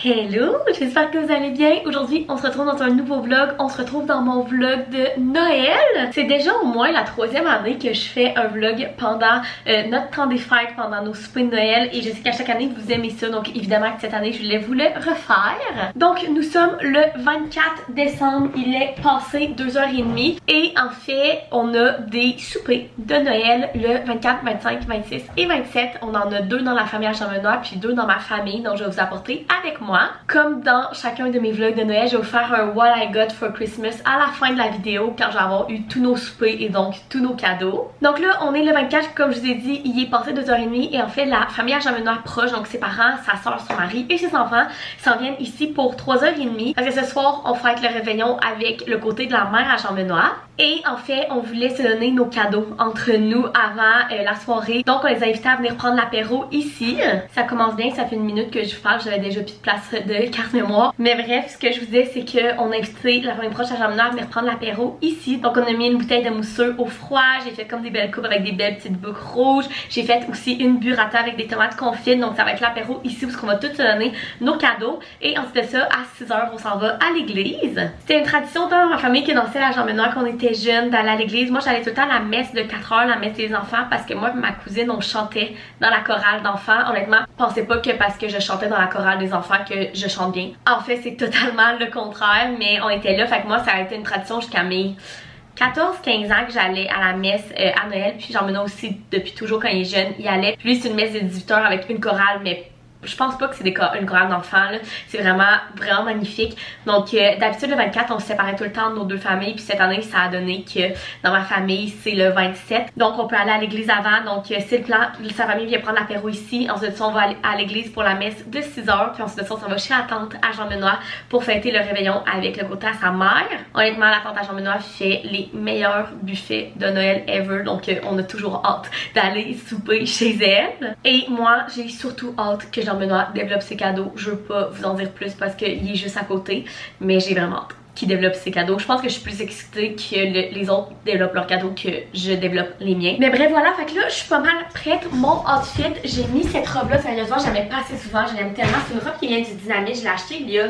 Hello, j'espère que vous allez bien. Aujourd'hui, on se retrouve dans un nouveau vlog. On se retrouve dans mon vlog de Noël. C'est déjà au moins la 3e année que je fais un vlog pendant notre temps des fêtes, pendant nos soupers de Noël. Et je sais qu'à chaque année, vous aimez ça. Donc évidemment que cette année, je voulais vous le refaire. Donc nous sommes le 24 décembre. Il est passé 2h30. Et en fait, on a des soupers de Noël le 24, 25, 26 et 27. On en a 2 dans la famille à Jean-Benoît, puis 2 dans ma famille. Donc je vais vous apporter avec moi. Comme dans chacun de mes vlogs de Noël, je vais vous faire un What I Got for Christmas à la fin de la vidéo quand je vais avoir eu tous nos soupers et donc tous nos cadeaux. Donc là, on est le 24, comme je vous ai dit, il est passé 2h30 et en fait, la famille à Jean-Benoît proche, donc ses parents, sa soeur, son mari et ses enfants s'en viennent ici pour 3h30 parce que ce soir, on fête le réveillon avec le côté de la mère à Jean-Benoît. Et en fait, on voulait se donner nos cadeaux entre nous avant la soirée. Donc on les a invités à venir prendre l'apéro ici. Ça commence bien, ça fait 1 minute que je vous parle, j'avais déjà plus de place de carte mémoire. Mais bref, ce que je vous disais, c'est qu'on a invité la famille proche à Jean-Benoît à venir prendre l'apéro ici. Donc on a mis une bouteille de mousseux au froid, j'ai fait comme des belles coupes avec des belles petites boucles rouges. J'ai fait aussi une burrata avec des tomates confites. Donc ça va être l'apéro ici où on va tous se donner nos cadeaux. Et ensuite de ça, à 6h, on s'en va à l'église. C'était une tradition dans ma famille qui dansait à Jean-Benoît qu'on était jeune d'aller à l'église. Moi j'allais tout le temps à la messe de 4h, la messe des enfants, parce que moi et ma cousine on chantait dans la chorale d'enfants. Honnêtement, pensez pas que parce que je chantais dans la chorale des enfants que je chante bien. En fait c'est totalement le contraire, mais on était là, fait que moi ça a été une tradition jusqu'à mes 14-15 ans que j'allais à la messe à Noël. Puis Jean-Benoît aussi depuis toujours quand il est jeune il allait. Puis lui c'est une messe de 18h avec une chorale, mais je pense pas que c'est une chorale d'enfants, c'est vraiment magnifique. Donc d'habitude le 24 on se séparait tout le temps de nos 2 familles, puis cette année ça a donné que dans ma famille c'est le 27. Donc on peut aller à l'église avant, donc c'est le plan, sa famille vient prendre l'apéro ici, ensuite de ça on va aller à l'église pour la messe de 6h, puis ensuite de ça on s'en va chez la tante à Jean-Benoît pour fêter le réveillon avec le côté à sa mère. Honnêtement la tante à Jean-Benoît fait les meilleurs buffets de Noël ever, donc on a toujours hâte d'aller souper chez elle. Et moi j'ai surtout hâte que Jean-Benoît développe ses cadeaux. Je veux pas vous en dire plus parce qu'il est juste à côté, mais j'ai vraiment hâte qu'il développe ses cadeaux. Je pense que je suis plus excitée que les autres développent leurs cadeaux que je développe les miens. Mais bref voilà, fait que là je suis pas mal prête. Mon outfit, j'ai mis cette robe là, sérieusement je la mets pas assez souvent, je l'aime tellement. C'est une robe qui vient du Dynamite, je l'ai achetée il y a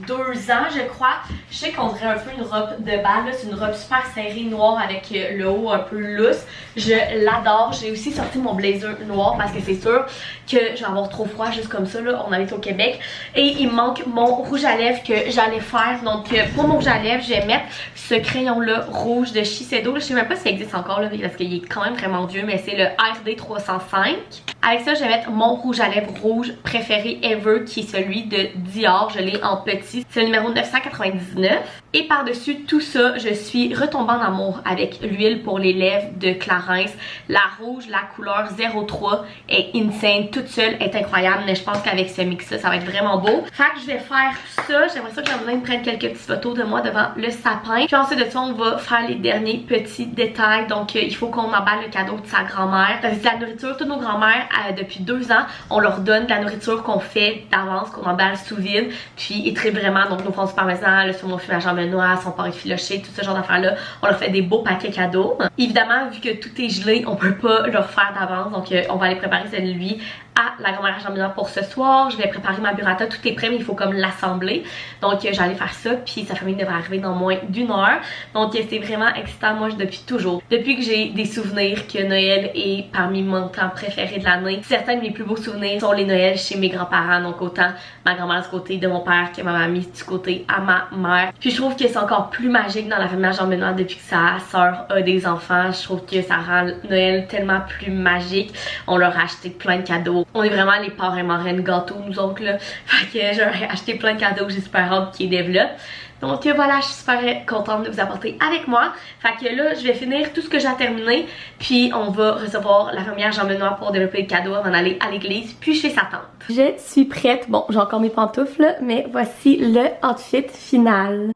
2 ans je crois. Je sais qu'on dirait un peu une robe de bal, c'est une robe super serrée noire avec le haut un peu lousse. Je l'adore. J'ai aussi sorti mon blazer noir parce que c'est sûr que je vais avoir trop froid juste comme ça là. On habite au Québec. Et il me manque mon rouge à lèvres que j'allais faire. Donc pour mon rouge à lèvres, je vais mettre ce crayon là rouge de Shiseido. Je sais même pas si ça existe encore là parce qu'il est quand même vraiment vieux, mais c'est le RD 305. Avec ça, je vais mettre mon rouge à lèvres rouge préféré ever qui est celui de Dior. Je l'ai en petit. C'est le numéro 999. Et par-dessus tout ça, je suis retombée en amour avec l'huile pour les lèvres de Clarins. La rouge, la couleur 03 est insane. Toute seule est incroyable. Mais je pense qu'avec ce mix-là, ça va être vraiment beau. Fait que je vais faire ça. J'aimerais ça que Jean-Benoît me prenne quelques petites photos de moi devant le sapin. Puis ensuite de ça, on va faire les derniers petits détails. Donc, il faut qu'on emballe le cadeau de sa grand-mère. Parce que c'est la nourriture. Toutes nos grand-mères, depuis 2 ans, on leur donne de la nourriture qu'on fait d'avance, qu'on emballe sous vide. Puis, ils trippent vraiment. Donc, nos fondus parmesan, le saumon fumé à Jean-Benoît, son porc effiloché, tout ce genre d'affaires-là. On leur fait des beaux paquets cadeaux. Évidemment, vu que tout est gelé, on peut pas leur faire d'avance. Donc, on va aller préparer celui à la grand-mère à Jean-Benoît pour ce soir. Je vais préparer ma burrata. Tout est prêt, mais il faut comme l'assembler. Donc, j'allais faire ça. Puis, sa famille devrait arriver dans moins d'1 heure. Donc, c'est vraiment excitant. Moi, depuis toujours. Depuis que j'ai des souvenirs que Noël est parmi mon temps préféré de l'année. Certains de mes plus beaux souvenirs sont les Noëls chez mes grands-parents. Donc, autant ma grand-mère du côté de mon père que ma mamie du côté à ma mère. Puis, je trouve que c'est encore plus magique dans la famille à Jean-Benoît depuis que sa soeur a des enfants. Je trouve que ça rend Noël tellement plus magique. On leur a acheté plein de cadeaux. On est vraiment les parrains marraines gâteaux nous autres là. Fait que j'ai acheté plein de cadeaux, j'ai super hâte qu'ils développent. Donc voilà, je suis super contente de vous apporter avec moi. Fait que là, je vais finir tout ce que j'ai à terminer. Puis on va recevoir la famille à Jean-Benoît pour développer le cadeau avant d'aller à l'église. Puis chez sa tante. Je suis prête. Bon, j'ai encore mes pantoufles, mais voici le outfit final.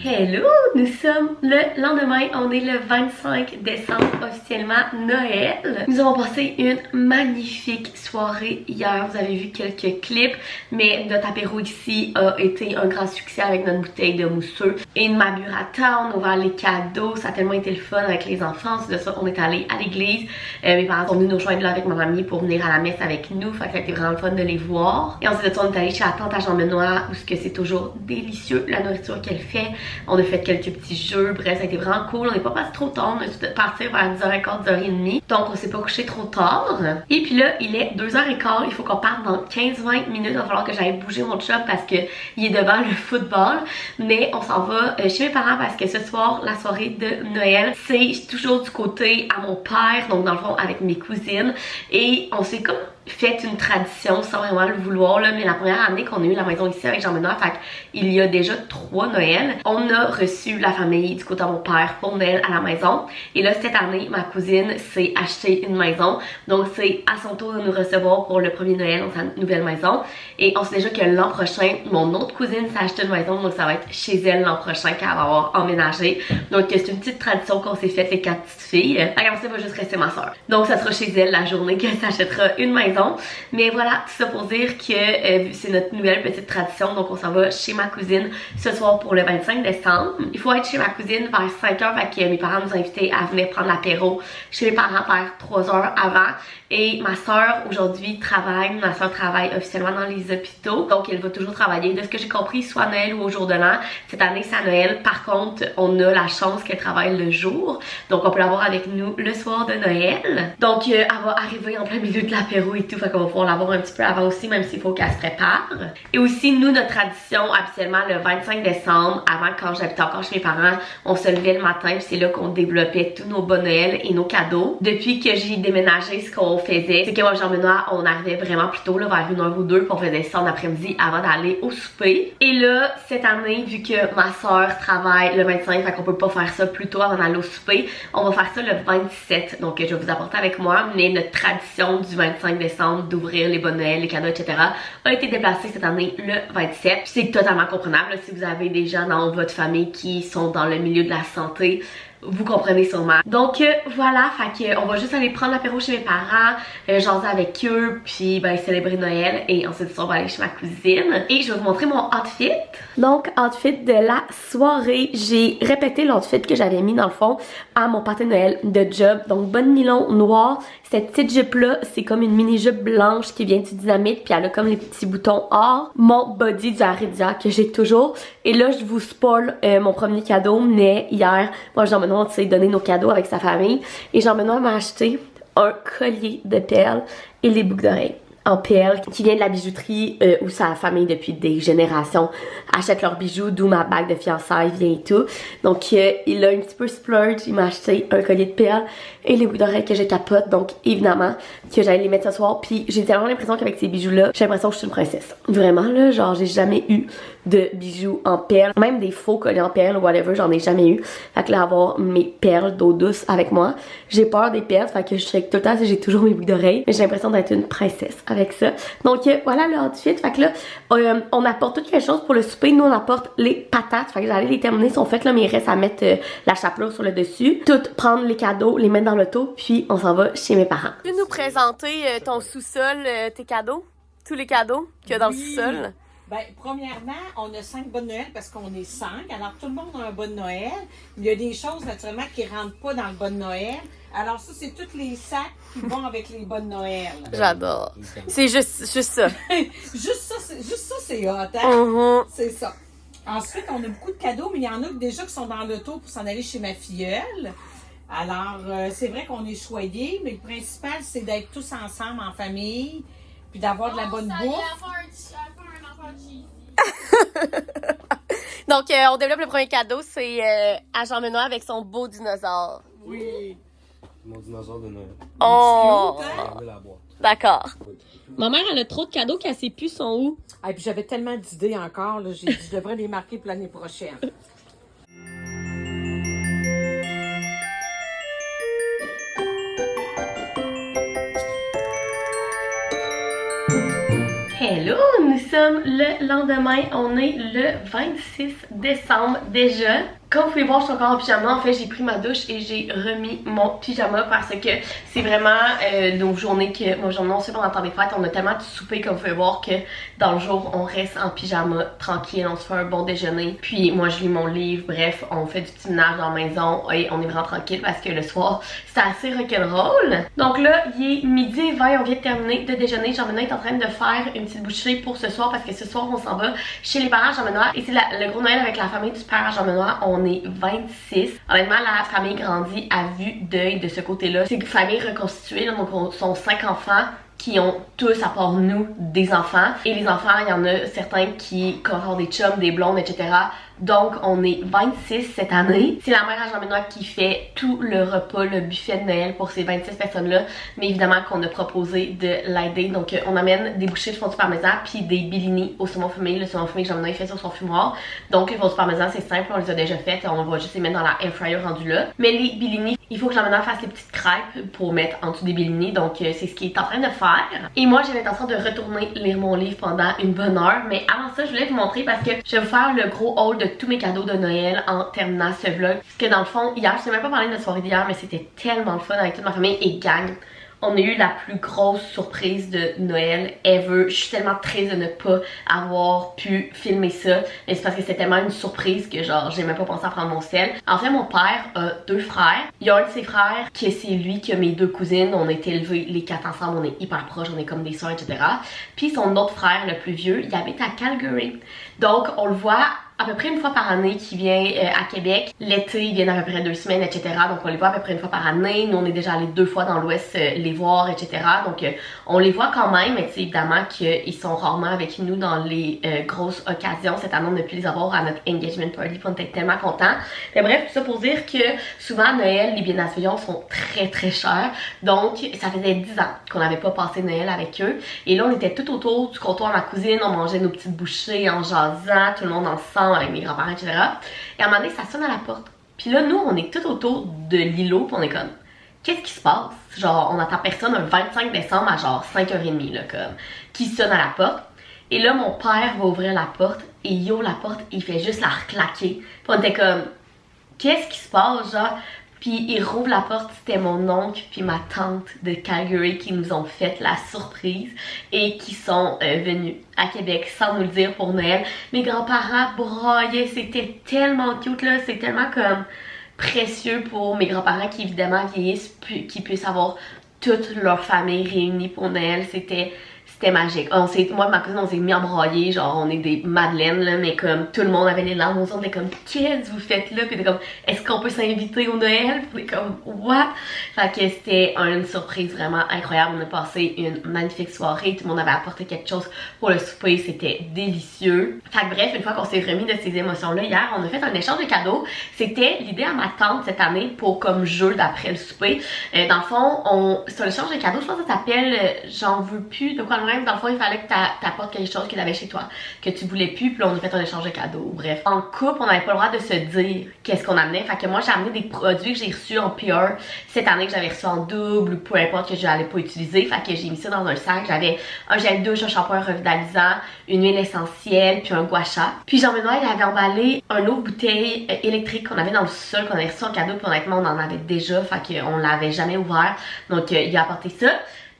Hello! Nous sommes le lendemain, on est le 25 décembre, officiellement Noël. Nous avons passé une magnifique soirée hier, vous avez vu quelques clips, mais notre apéro ici a été un grand succès avec notre bouteille de mousseux et une maburata. On a ouvert les cadeaux, ça a tellement été le fun avec les enfants. De ça, on est allé à l'église. Mes parents sont venus nous rejoindre là avec ma mamie pour venir à la messe avec nous, fait que ça a été vraiment le fun de les voir. Et ensuite de ça, on est allé chez la tante à Jean-Benoît où c'est toujours délicieux la nourriture qu'elle fait. On a fait quelques petits jeux, bref, ça a été vraiment cool. On n'est pas passé trop tard, on a dû partir vers 10h15, 10h30. Donc on s'est pas couché trop tard. Et puis là, il est 2h15, il faut qu'on parte dans 15-20 minutes. Il va falloir que j'aille bouger mon chum parce que il est devant le football. Mais on s'en va chez mes parents parce que ce soir, la soirée de Noël, c'est toujours du côté à mon père, donc dans le fond avec mes cousines. Et on s'est comme fait une tradition sans vraiment le vouloir là, mais la première année qu'on a eu la maison ici avec Jean-Benoît, fait il y a déjà 3 Noëls, on a reçu la famille du côté de mon père pour Noël à la maison. Et là cette année, ma cousine s'est acheté une maison, donc c'est à son tour de nous recevoir pour le premier Noël dans sa nouvelle maison. Et on sait déjà que l'an prochain, mon autre cousine s'est acheté une maison, donc ça va être chez elle l'an prochain qu'elle va avoir emménagé. Donc c'est une petite tradition qu'on s'est faite les 4 petites filles. Après ça va juste rester ma soeur. Donc ça sera chez elle la journée qu'elle s'achètera une maison. Mais voilà, tout ça pour dire que c'est notre nouvelle petite tradition. Donc on s'en va chez ma cousine ce soir pour le 25 décembre. Il faut être chez ma cousine vers 5h, fait que mes parents nous ont invités à venir prendre l'apéro chez mes parents vers 3h avant. Et ma soeur aujourd'hui travaille, ma soeur travaille officiellement dans les hôpitaux, donc elle va toujours travailler. De ce que j'ai compris, soit Noël ou au jour de l'an. Cette année c'est à Noël, par contre on a la chance qu'elle travaille le jour, donc on peut l'avoir avec nous le soir de Noël. Donc elle va arriver en plein milieu de l'apéro et tout, fait qu'on va pouvoir l'avoir un petit peu avant aussi, même s'il faut qu'elle se prépare. Et aussi nous, notre tradition habituellement le 25 décembre, avant quand j'habitais encore chez mes parents, on se levait le matin puis c'est là qu'on développait tous nos bons Noël et nos cadeaux. Depuis que j'ai déménagé, ce qu'on faisait, c'est que moi Jean-Benoît, on arrivait vraiment plus tôt là, vers 1h ou 2, puis on faisait ça en après-midi avant d'aller au souper. Et là, cette année, vu que ma soeur travaille le 25, fait qu'on peut pas faire ça plus tôt avant d'aller au souper, on va faire ça le 27. Donc je vais vous apporter avec moi, mais notre tradition du 25 décembre d'ouvrir les bonnes Noël, les cadeaux, etc. a été déplacée cette année le 27. C'est totalement comprenable là, si vous avez des gens dans votre famille qui sont dans le milieu de la santé. Vous comprenez sûrement. Donc voilà, fait que on va juste aller prendre l'apéro chez mes parents, jaser avec eux, puis ben célébrer Noël et ensuite on va aller chez ma cousine. Et je vais vous montrer mon outfit. Donc outfit de la soirée, j'ai répété l'outfit que j'avais mis dans le fond à mon party de Noël de job. Donc bonne nylon noir, cette petite jupe là, c'est comme une mini jupe blanche qui vient du Dynamite, puis elle a comme les petits boutons or. Mon body du Aridia que j'ai toujours. Et là je vous spoil mon premier cadeau, mais hier, moi Jean-Benoît on s'est donné nos cadeaux avec sa famille et Jean-Benoît m'a acheté un collier de perles et les boucles d'oreilles en perles qui vient de la bijouterie où sa famille depuis des générations achète leurs bijoux, d'où ma bague de fiançailles vient et tout. Donc il a un petit peu splurge, il m'a acheté un collier de perles et les boucles d'oreilles que je capote, donc évidemment que j'allais les mettre ce soir. Puis j'ai tellement l'impression qu'avec ces bijoux là, j'ai l'impression que je suis une princesse. Vraiment là, genre j'ai jamais eu de bijoux en perles, même des faux colliers en perles ou whatever, j'en ai jamais eu. Fait que là avoir mes perles d'eau douce avec moi, j'ai peur des perles, fait que je sais que tout le temps j'ai toujours mes boucles d'oreilles, mais j'ai l'impression d'être une princesse avec ça. Donc voilà le outfit, fait que là on apporte toutes les choses pour le souper. Nous on apporte les patates, fait que j'allais les terminer, sont faites là, mais il reste à mettre la chapelure sur le dessus, tout prendre les cadeaux, les mettre dans l'auto, puis on s'en va chez mes parents. Tu peux nous présenter ton sous-sol, tes cadeaux, tous les cadeaux qu'il y a dans le sous-sol? Ben, premièrement, on a 5 bonnes Noël parce qu'on est 5. Alors, tout le monde a un bon Noël. Il y a des choses, naturellement, qui ne rentrent pas dans le bon Noël. Alors, ça, c'est tous les sacs qui vont avec les bonnes Noël. J'adore. C'est juste ça. juste ça, c'est hot, hein? C'est ça. Ensuite, on a beaucoup de cadeaux, mais il y en a déjà qui sont dans l'auto pour s'en aller chez ma filleule. Alors, c'est vrai qu'on est choyés, mais le principal, c'est d'être tous ensemble en famille, puis d'avoir de la bonne bouffe. Donc, on développe le premier cadeau, c'est à Jean-Benoît avec son beau dinosaure. Oui. Mon dinosaure de Noël. Oh! Cute, hein? D'accord. Ma mère, elle a trop de cadeaux qu'elle sait plus sont où. Ah, puis j'avais tellement d'idées encore, là, j'ai dit je devrais les marquer pour l'année prochaine. Hello, nous sommes le lendemain, on est le 26 décembre déjà. Comme vous pouvez voir, je suis encore en pyjama. En fait, j'ai pris ma douche et j'ai remis mon pyjama parce que c'est vraiment nos journées que... Moi, non seulement pendant le temps des fêtes, on a tellement de souper, comme vous pouvez voir, que dans le jour, on reste en pyjama, tranquille, on se fait un bon déjeuner. Puis moi, je lis mon livre. Bref, on fait du petit ménage dans la maison et on est vraiment tranquille parce que le soir, c'est assez rock'n'roll. Donc là, il est midi et 20, on vient de terminer de déjeuner. Jean-Benoît est en train de faire une petite bouchée pour ce soir parce que ce soir, on s'en va chez les parents Jean-Benoît. Et c'est le gros Noël avec la famille du père Jean-Benoît. On est 26. Honnêtement, la famille grandit à vue d'œil de ce côté-là. C'est une famille reconstituée, là, donc on sont 5 enfants qui ont tous, à part nous, des enfants. Et les enfants, il y en a certains qui ont des chums, des blondes, etc. Donc, on est 26 cette année. C'est la mère à Jean-Benoît qui fait tout le repas, le buffet de Noël pour ces 26 personnes-là. Mais évidemment qu'on a proposé de l'aider. Donc, on amène des bouchées de fondue parmesan puis des billini au saumon fumé. Le saumon fumé que Jean-Benoît fait sur son fumoir. Donc, les fondues parmesan, c'est simple, on les a déjà faites. On va juste les mettre dans la air fryer rendu là. Mais les billini, il faut que Jean-Benoît fasse les petites crêpes pour mettre en dessous des billini. Donc, c'est ce qu'il est en train de faire. Et moi, j'ai l'intention de retourner lire mon livre pendant une bonne heure. Mais avant ça, je voulais vous montrer parce que je vais vous faire le gros haul de tous mes cadeaux de Noël en terminant ce vlog. Parce que dans le fond, hier, je ne sais même pas parler de notre soirée d'hier, mais c'était tellement le fun avec toute ma famille et gang. On a eu la plus grosse surprise de Noël ever. Je suis tellement triste de ne pas avoir pu filmer ça. Mais c'est parce que c'était tellement une surprise que genre j'ai même pas pensé à prendre mon sel. En fait, mon père a 2 frères. Il y a un de ses frères que c'est lui qui a mes 2 cousines. On a été élevés les 4 ensemble, on est hyper proches, on est comme des soeurs, etc. Puis son autre frère, le plus vieux, il habite à Calgary. Donc on le voit à peu près une fois par année qui vient à Québec. L'été, ils viennent à peu près 2 semaines, etc. Donc on les voit à peu près une fois par année. Nous, on est déjà allés 2 fois dans l'Ouest les voir, etc. Donc on les voit quand même, mais tu sais évidemment qu'ils sont rarement avec nous dans les grosses occasions. Cette année, on a pu les avoir à notre engagement party, on était tellement contents. Mais bref, tout ça pour dire que souvent à Noël, les billets d'avion sont très très chers. Donc ça faisait 10 ans qu'on n'avait pas passé Noël avec eux. Et là, on était tout autour du comptoir à ma cousine, on mangeait nos petites bouchées en jasant, tout le monde ensemble avec mes grands-parents, etc. Et à un moment donné, ça sonne à la porte. Puis là, nous, on est tout autour de l'îlot, puis on est comme, qu'est-ce qui se passe? Genre, on attend personne un 25 décembre à genre 5h30, là, comme, qui sonne à la porte. Et là, mon père va ouvrir la porte, et il ouvre la porte, et il fait juste la reclaquer. Puis on était comme, qu'est-ce qui se passe, genre? Puis il rouvre la porte, c'était mon oncle puis ma tante de Calgary qui nous ont fait la surprise et qui sont venus à Québec sans nous le dire pour Noël. Mes grands-parents braillaient, c'était tellement cute là, c'est tellement comme précieux pour mes grands-parents qui évidemment vieillissent, qui puissent avoir toute leur famille réunie pour Noël, c'était magique. Moi et ma cousine, on s'est mis à brailler, genre on est des madeleines là, mais comme tout le monde avait les larmes aux yeux, on était comme qu'est-ce que vous faites là? Puis on était comme est-ce qu'on peut s'inviter au Noël? Puis on était comme what? Fait que c'était une surprise vraiment incroyable. On a passé une magnifique soirée, tout le monde avait apporté quelque chose pour le souper, c'était délicieux. Fait que bref, une fois qu'on s'est remis de ces émotions-là hier, on a fait un échange de cadeaux. C'était l'idée à ma tante cette année pour comme jeu d'après le souper. Dans le fond, c'est un échange de cadeaux, je pense que ça s'appelle j'en veux plus, de quoi le même. Dans le fond, il fallait que t'apportes quelque chose qu'il avait chez toi, que tu voulais plus, puis là, on a fait un échange de cadeaux. Bref, en couple, on n'avait pas le droit de se dire qu'est-ce qu'on amenait. Fait que moi, j'ai amené des produits que j'ai reçus en PR cette année, que j'avais reçus en double ou peu importe, que je n'allais pas utiliser. Fait que j'ai mis ça dans un sac. J'avais un gel douche, un shampoing revitalisant, une huile essentielle, puis un gua sha. Puis Jean-Benoît, il avait emballé un autre bouteille électrique qu'on avait dans le sol, qu'on avait reçu en cadeau, puis honnêtement, on en avait déjà, fait qu'on l'avait jamais ouvert. Donc, il a apporté ça.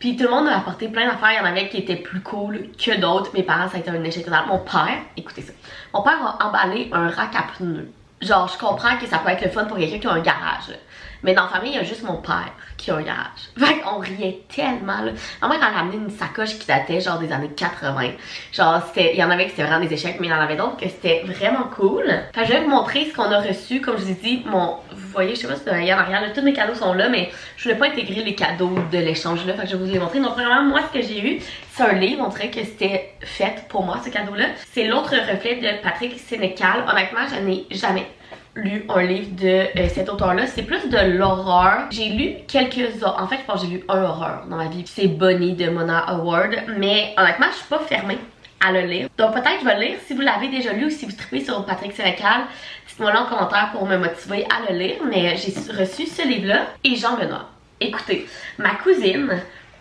Puis tout le monde a apporté plein d'affaires, il y en avait qui étaient plus cool que d'autres. Mes parents, ça a été un échec total. Mon père, écoutez ça, mon père a emballé un rack à pneus. Genre, je comprends que ça peut être le fun pour quelqu'un qui a un garage, là. Mais dans la famille, il y a juste mon père qui a un garage. Fait qu'on riait tellement, là. Ma mère, elle a amené une sacoche qui datait genre des années 80. Genre, il y en avait qui c'était vraiment des échecs, mais il y en avait d'autres que c'était vraiment cool. Fait que je vais vous montrer ce qu'on a reçu. Comme je vous ai dit, vous voyez, je sais pas si vous voyez en arrière, là, tous mes cadeaux sont là, mais je voulais pas intégrer les cadeaux de l'échange là. Fait que je vais vous les montrer. Donc, premièrement, moi, ce que j'ai eu, c'est un livre. On dirait que c'était fait pour moi, ce cadeau-là. C'est L'autre reflet de Patrick Sénécal. Honnêtement, je n'ai jamais lu un livre de cet auteur-là. C'est plus de l'horreur. J'ai lu quelques... En fait, je pense que j'ai lu un horreur dans ma vie. C'est Bonnie de Mona Howard. Mais honnêtement, je suis pas fermée à le lire. Donc peut-être je vais le lire si vous l'avez déjà lu ou si vous tripez sur Patrick Sénécal. Dites-moi là en commentaire pour me motiver à le lire. Mais j'ai reçu ce livre-là et Jean-Benoît. Écoutez, ma cousine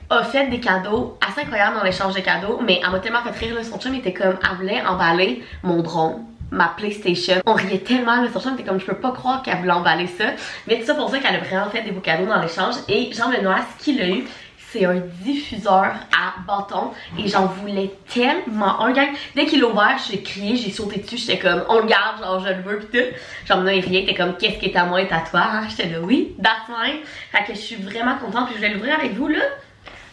a fait des cadeaux assez incroyables dans l'échange de cadeaux, mais elle m'a tellement fait rire, là, son chum était comme, elle voulait emballer mon drone, ma PlayStation. On riait tellement, là, son chum était comme, je peux pas croire qu'elle voulait emballer ça. Mais tout ça pour ça qu'elle a vraiment fait des beaux cadeaux dans l'échange. Et Jean-Benoît, ce qu'il a eu, c'est un diffuseur à bâton et j'en voulais tellement un, gang. Dès qu'il l'a ouvert, j'ai crié, j'ai sauté dessus, j'étais comme on le garde, genre je le veux pis tout. Jean-Benoît il riait, t'es comme qu'est-ce qui est à moi est à toi, hein? J'étais là oui, that's mine. Fait que je suis vraiment contente puis je vais l'ouvrir avec vous là.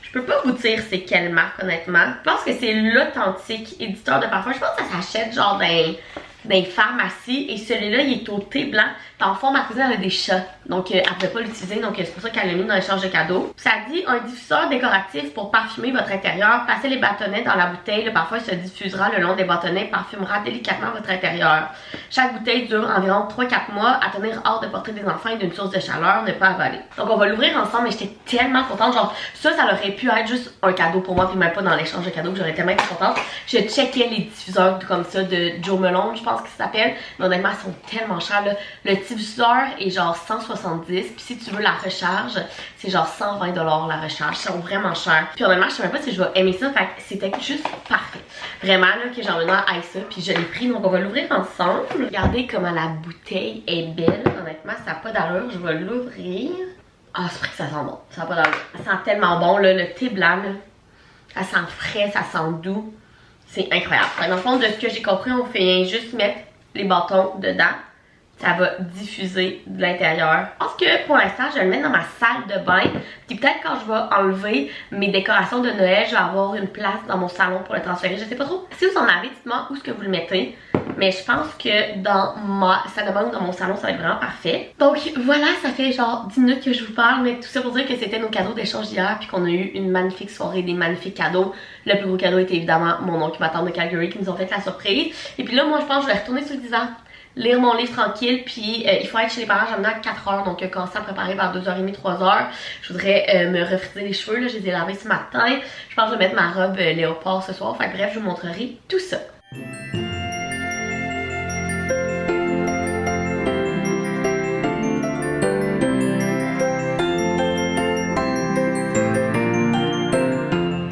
Je peux pas vous dire c'est quelle marque honnêtement. Je pense que c'est l'Authentique éditeur de parfum. Je pense que ça s'achète genre dans les pharmacies et celui-là il est au thé blanc. Dans le fond ma cousine elle a des chats donc elle pouvait pas l'utiliser donc c'est pour ça qu'elle l'a mis dans l'échange de cadeaux. Ça dit un diffuseur décoratif pour parfumer votre intérieur. Passez les bâtonnets dans la bouteille, le parfum se diffusera le long des bâtonnets, parfumera délicatement votre intérieur. Chaque bouteille dure environ 3-4 mois à tenir hors de portée des enfants et d'une source de chaleur, ne pas avaler. Donc on va l'ouvrir ensemble et j'étais tellement contente, genre ça aurait pu être juste un cadeau pour moi puis même pas dans l'échange de cadeaux, j'aurais tellement été contente. Je checkais les diffuseurs comme ça de Joe Malone je pense que ça s'appelle, mais honnêtement ils sont tellement chers là. Le diffuseur est genre 170 puis si tu veux la recharge c'est genre 120$ la recharge, ils sont vraiment chers. Puis honnêtement je sais même pas si je vais aimer ça, fait que c'était juste parfait. Vraiment là que Jean-Benoît aille ça puis je l'ai pris donc on va l'ouvrir ensemble. Regardez comment la bouteille est belle, honnêtement ça n'a pas d'allure, je vais l'ouvrir. Ah c'est vrai que ça sent bon, ça n'a pas d'allure. Ça sent tellement bon là, le thé blanc là, ça sent frais, ça sent doux. C'est incroyable. Dans le fond de ce que j'ai compris on fait juste mettre les bâtons dedans. Ça va diffuser de l'intérieur. Je pense que pour l'instant, je vais le mettre dans ma salle de bain. Puis peut-être quand je vais enlever mes décorations de Noël, je vais avoir une place dans mon salon pour le transférer. Je sais pas trop. Si vous en avez, dites-moi où est-ce que vous le mettez. Mais je pense que dans ma salle de bain ou dans mon salon, ça va être vraiment parfait. Donc voilà, ça fait genre 10 minutes que je vous parle. Mais tout ça pour dire que c'était nos cadeaux d'échange d'hier. Puis qu'on a eu une magnifique soirée, des magnifiques cadeaux. Le plus gros cadeau était évidemment mon oncle et ma tante de Calgary qui nous ont fait la surprise. Et puis là, moi je pense que je vais retourner sur le divan, lire mon livre tranquille, puis il faut être chez les parents, j'en ai à 4h, donc commencer à préparer vers 2h30, 3h. Je voudrais me refriser les cheveux, là, je les ai lavés ce matin. Je pense que je vais mettre ma robe léopard ce soir, enfin bref, je vous montrerai tout ça.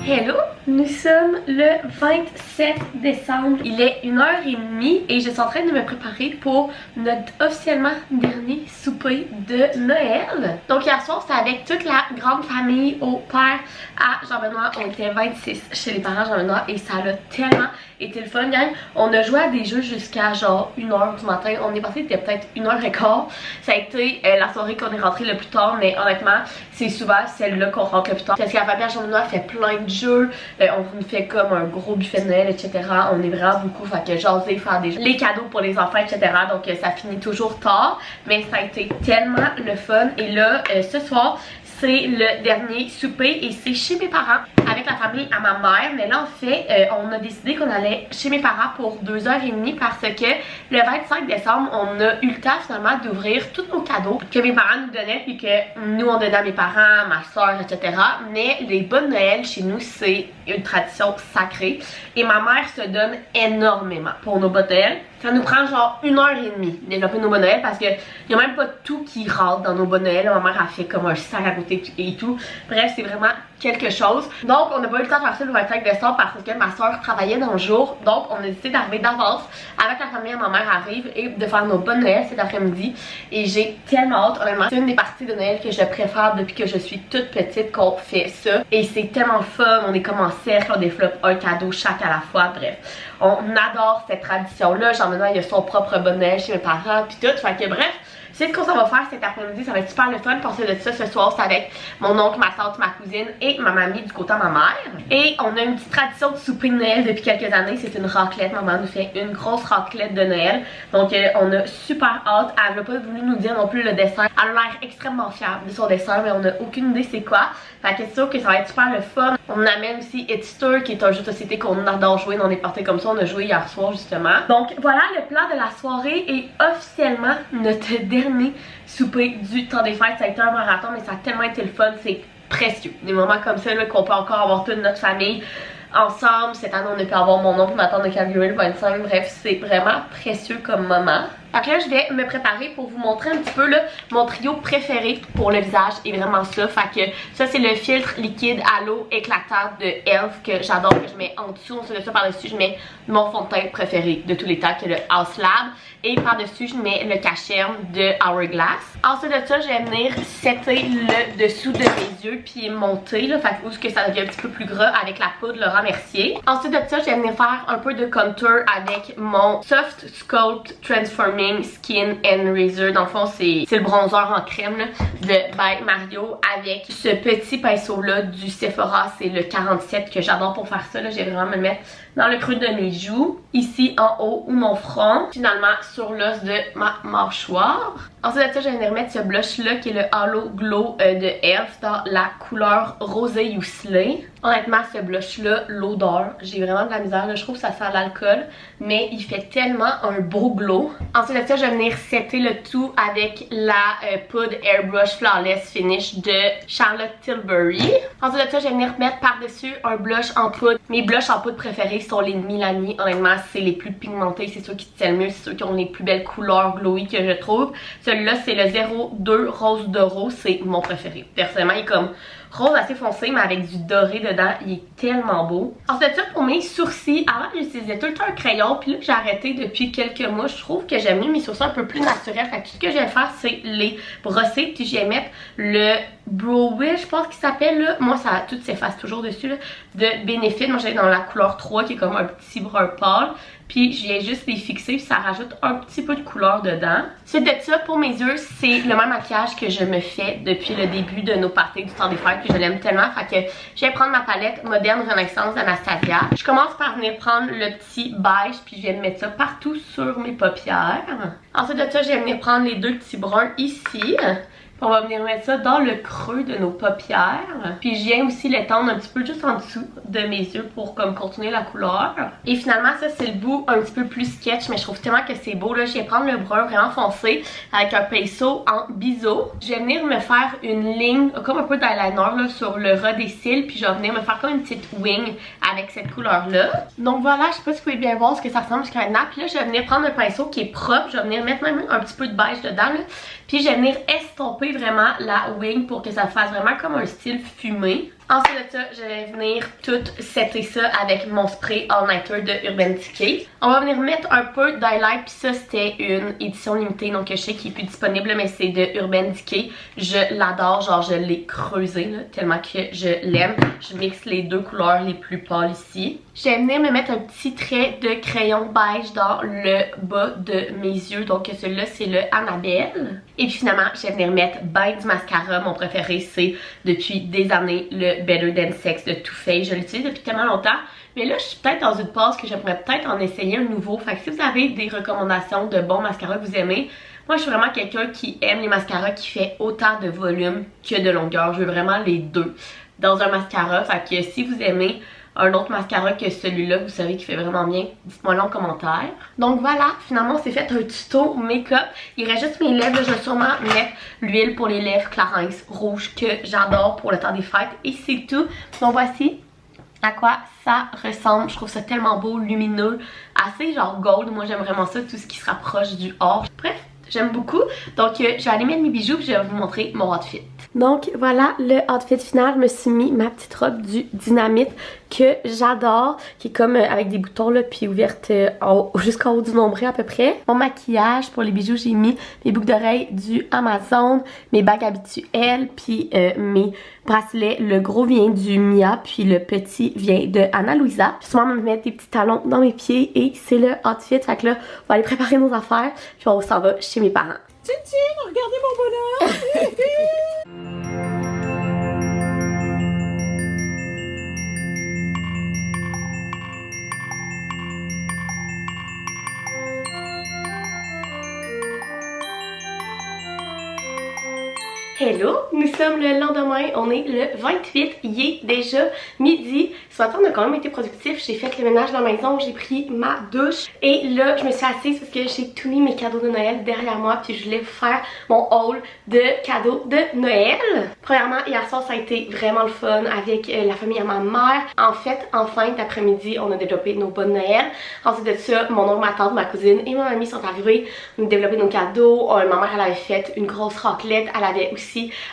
Hello! Nous sommes le 27 décembre, il est 1h30 et je suis en train de me préparer pour notre officiellement dernier souper de Noël. Donc hier soir c'était avec toute la grande famille au père à Jean-Benoît, on était 26 chez les parents Jean-Benoît et ça a tellement été le fun gang. On a joué à des jeux jusqu'à genre 1h du matin, on est passé, c'était peut-être 1h15. Ça a été la soirée qu'on est rentré le plus tard mais honnêtement c'est souvent celle-là qu'on rentre le plus tard. Parce que la famille à Jean-Benoît fait plein de jeux. On fait comme un gros buffet de Noël, etc. On est vraiment beaucoup, fait que jaser, faire des jeux, les cadeaux pour les enfants, etc. Donc ça finit toujours tard, mais ça a été tellement le fun. Et là, ce soir, c'est le dernier souper et c'est chez mes parents avec la famille à ma mère. Mais là en fait on a décidé qu'on allait chez mes parents pour 2h30 parce que le 25 décembre on a eu le temps finalement d'ouvrir tous nos cadeaux que mes parents nous donnaient puis que nous on donnait à mes parents, ma soeur, etc. Mais les bonnes Noël chez nous c'est une tradition sacrée et ma mère se donne énormément pour nos bonnes Noël. Ça nous prend genre 1h30 de développer nos bonnes Noël parce que y a même pas tout qui rentre dans nos bonnes Noël. Ma mère a fait comme un sac à côté et tout. Bref, c'est vraiment quelque chose. Donc, on n'a pas eu le temps de faire ça le 25 décembre parce que ma soeur travaillait dans le jour. Donc, on a décidé d'arriver d'avance avec la famille à ma mère arrive et de faire nos bonnes Noël cet après-midi. Et j'ai tellement hâte, honnêtement. C'est une des parties de Noël que je préfère depuis que je suis toute petite qu'on fait ça. Et c'est tellement fun. On est comme en cercle, on développe un cadeau chaque à la fois. Bref, on adore cette tradition-là. Jean-Benoît, il a son propre bonne Noël chez mes parents puis tout. Fait que bref, c'est ce qu'on va faire cet après-midi, ça va être super le fun. Passer de ça ce soir, c'est avec mon oncle, ma tante, ma cousine et ma mamie du côté de ma mère. Et on a une petite tradition de souper de Noël depuis quelques années, c'est une raclette. Maman nous fait une grosse raclette de Noël. Donc on a super hâte. Elle n'a pas voulu nous dire non plus le dessert. Elle a l'air extrêmement fière de son dessert, mais on n'a aucune idée c'est quoi. Fait que c'est sûr que ça va être super le fun. On amène aussi Hitster qui est un jeu de société qu'on adore jouer dans des parties comme ça. On a joué hier soir justement. Donc voilà le plan de la soirée et officiellement notre dernier souper du temps des fêtes. Ça a été un marathon mais ça a tellement été le fun, c'est précieux. Des moments comme ça qu'on peut encore avoir toute notre famille ensemble. Cette année on a pu avoir mon oncle, ma tante de Calgary le 25. Bref, c'est vraiment précieux comme moment. Fait que là, je vais me préparer pour vous montrer un petit peu là, mon trio préféré pour le visage et vraiment ça. Fait que ça, c'est le filtre liquide à l'eau éclatante de e.l.f. que j'adore, que je mets en dessous. Ensuite de ça, par-dessus, je mets mon fond de teint préféré de tous les temps, qui est le House Lab. Et par-dessus, je mets le cachet de Hourglass. Ensuite de ça, je vais venir setter le dessous de mes yeux puis monter, là, fait où que ça devient un petit peu plus gras avec la poudre Laura Mercier. Ensuite de ça, je vais venir faire un peu de contour avec mon Soft Sculpt Transforming Skin and Razor. Dans le fond, c'est le bronzer en crème là, de By Mario avec ce petit pinceau-là du Sephora. C'est le 47 que j'adore pour faire ça. Là, je vais vraiment me le mettre dans le creux de mes joues, ici en haut ou mon front, finalement sur l'os de ma mâchoire. Ensuite de ça, je vais venir mettre ce blush-là qui est le Halo Glow de e.l.f. dans la couleur Rosé Yousley. Honnêtement, ce blush-là, l'odeur, j'ai vraiment de la misère. Là, je trouve que ça sent l'alcool, mais il fait tellement un beau glow. Ensuite de ça, je vais venir setter le tout avec la poudre Airbrush Flawless Finish de Charlotte Tilbury. Ensuite de ça, je vais venir mettre par-dessus un blush en poudre. Mes blushs en poudre préférés sont les Milani. Honnêtement, c'est les plus pigmentés, c'est ceux qui tiennent mieux, c'est ceux qui ont les plus belles couleurs glowy que je trouve. Celui-là, c'est le 02 Rose Doro, c'est mon préféré. Personnellement, il est comme rose assez foncé, mais avec du doré dedans. Il est tellement beau. Ensuite de ça, pour mes sourcils, avant j'utilisais tout le temps un crayon, puis là j'ai arrêté depuis quelques mois. Je trouve que j'aime mieux mes sourcils un peu plus naturels. Fait que tout ce que je vais faire, c'est les brosser, puis je vais mettre le Brow Wish, je pense qu'il s'appelle là. Moi, ça tout s'efface toujours dessus là, de Benefit. Moi, j'ai dans la couleur 3 qui est comme un petit brun pâle. Puis je viens juste les fixer, puis ça rajoute un petit peu de couleur dedans. Ensuite de ça, pour mes yeux, c'est le même maquillage que je me fais depuis le début de nos parties du temps des fêtes, puis je l'aime tellement. Fait que je vais prendre ma palette Moderne Renaissance d'Anastasia. Je commence par venir prendre le petit beige, puis je vais mettre ça partout sur mes paupières. Ensuite de ça, je vais venir prendre les deux petits bruns ici. On va venir mettre ça dans le creux de nos paupières. Puis je viens aussi l'étendre un petit peu juste en dessous de mes yeux pour comme continuer la couleur. Et finalement, ça c'est le bout un petit peu plus sketch, mais je trouve tellement que c'est beau là. Je vais prendre le brun vraiment foncé avec un pinceau en biseau. Je vais venir me faire une ligne comme un peu d'eyeliner là sur le ras des cils. Puis je vais venir me faire comme une petite wing avec cette couleur là. Donc voilà, je sais pas si vous pouvez bien voir ce que ça ressemble jusqu'à maintenant. Puis là, je vais venir prendre un pinceau qui est propre. Je vais venir mettre même un petit peu de beige dedans là. Puis je vais venir estomper vraiment la wing pour que ça fasse vraiment comme un style fumé. Ensuite de ça, je vais venir tout setter ça avec mon spray All Nighter de Urban Decay. On va venir mettre un peu d'highlight, puis ça c'était une édition limitée, donc je sais qu'il est plus disponible, mais c'est de Urban Decay. Je l'adore, genre je l'ai creusé là, tellement que je l'aime. Je mixe les deux couleurs les plus pâles ici. Je vais venir me mettre un petit trait de crayon beige dans le bas de mes yeux, donc celui-là c'est le Annabelle. Et puis finalement, je vais venir mettre ben du mascara, mon préféré c'est depuis des années le Better Than Sex de Too Faced. Je l'utilise depuis tellement longtemps. Mais là, je suis peut-être dans une pause que j'aimerais peut-être en essayer un nouveau. Fait que si vous avez des recommandations de bons mascaras que vous aimez, moi je suis vraiment quelqu'un qui aime les mascaras qui fait autant de volume que de longueur. Je veux vraiment les deux dans un mascara. Fait que si vous aimez un autre mascara que celui-là, vous savez qu'il fait vraiment bien, dites-moi-le en commentaire. Donc voilà, finalement on s'est fait un tuto make-up. Il reste juste mes lèvres, là, je vais sûrement mettre l'huile pour les lèvres Clarins rouge que j'adore pour le temps des fêtes. Et c'est tout. Donc voici à quoi ça ressemble. Je trouve ça tellement beau, lumineux, assez genre gold. Moi j'aime vraiment ça, tout ce qui se rapproche du or. Bref, j'aime beaucoup. Donc je vais aller mettre mes bijoux et je vais vous montrer mon outfit. Donc voilà le outfit final. Je me suis mis ma petite robe du Dynamite que j'adore, qui est comme avec des boutons là, puis ouverte jusqu'en haut du nombril à peu près. Mon maquillage pour les bijoux, j'ai mis mes boucles d'oreilles du Amazon, mes bagues habituelles, puis mes bracelets. Le gros vient du Mia, puis le petit vient de Ana Luisa. Puis souvent, on va me mettre des petits talons dans mes pieds et c'est le outfit. Fait que là, on va aller préparer nos affaires, puis on s'en va chez mes parents. Tchin tchin, regardez mon bonheur! Hello! Nous sommes le lendemain, on est le 28, il est déjà midi. Ce matin, on a quand même été productif, j'ai fait le ménage de la maison, j'ai pris ma douche et là, je me suis assise parce que j'ai tout mis mes cadeaux de Noël derrière moi puis je voulais faire mon haul de cadeaux de Noël. Premièrement, hier soir, ça a été vraiment le fun avec la famille à ma mère. En fait, en fin d'après-midi, on a développé nos bonnes Noël. Ensuite de ça, mon oncle, ma tante, ma cousine et ma mamie sont arrivés, on a développé nos cadeaux. Ma mère, elle avait fait une grosse raclette, elle avait aussi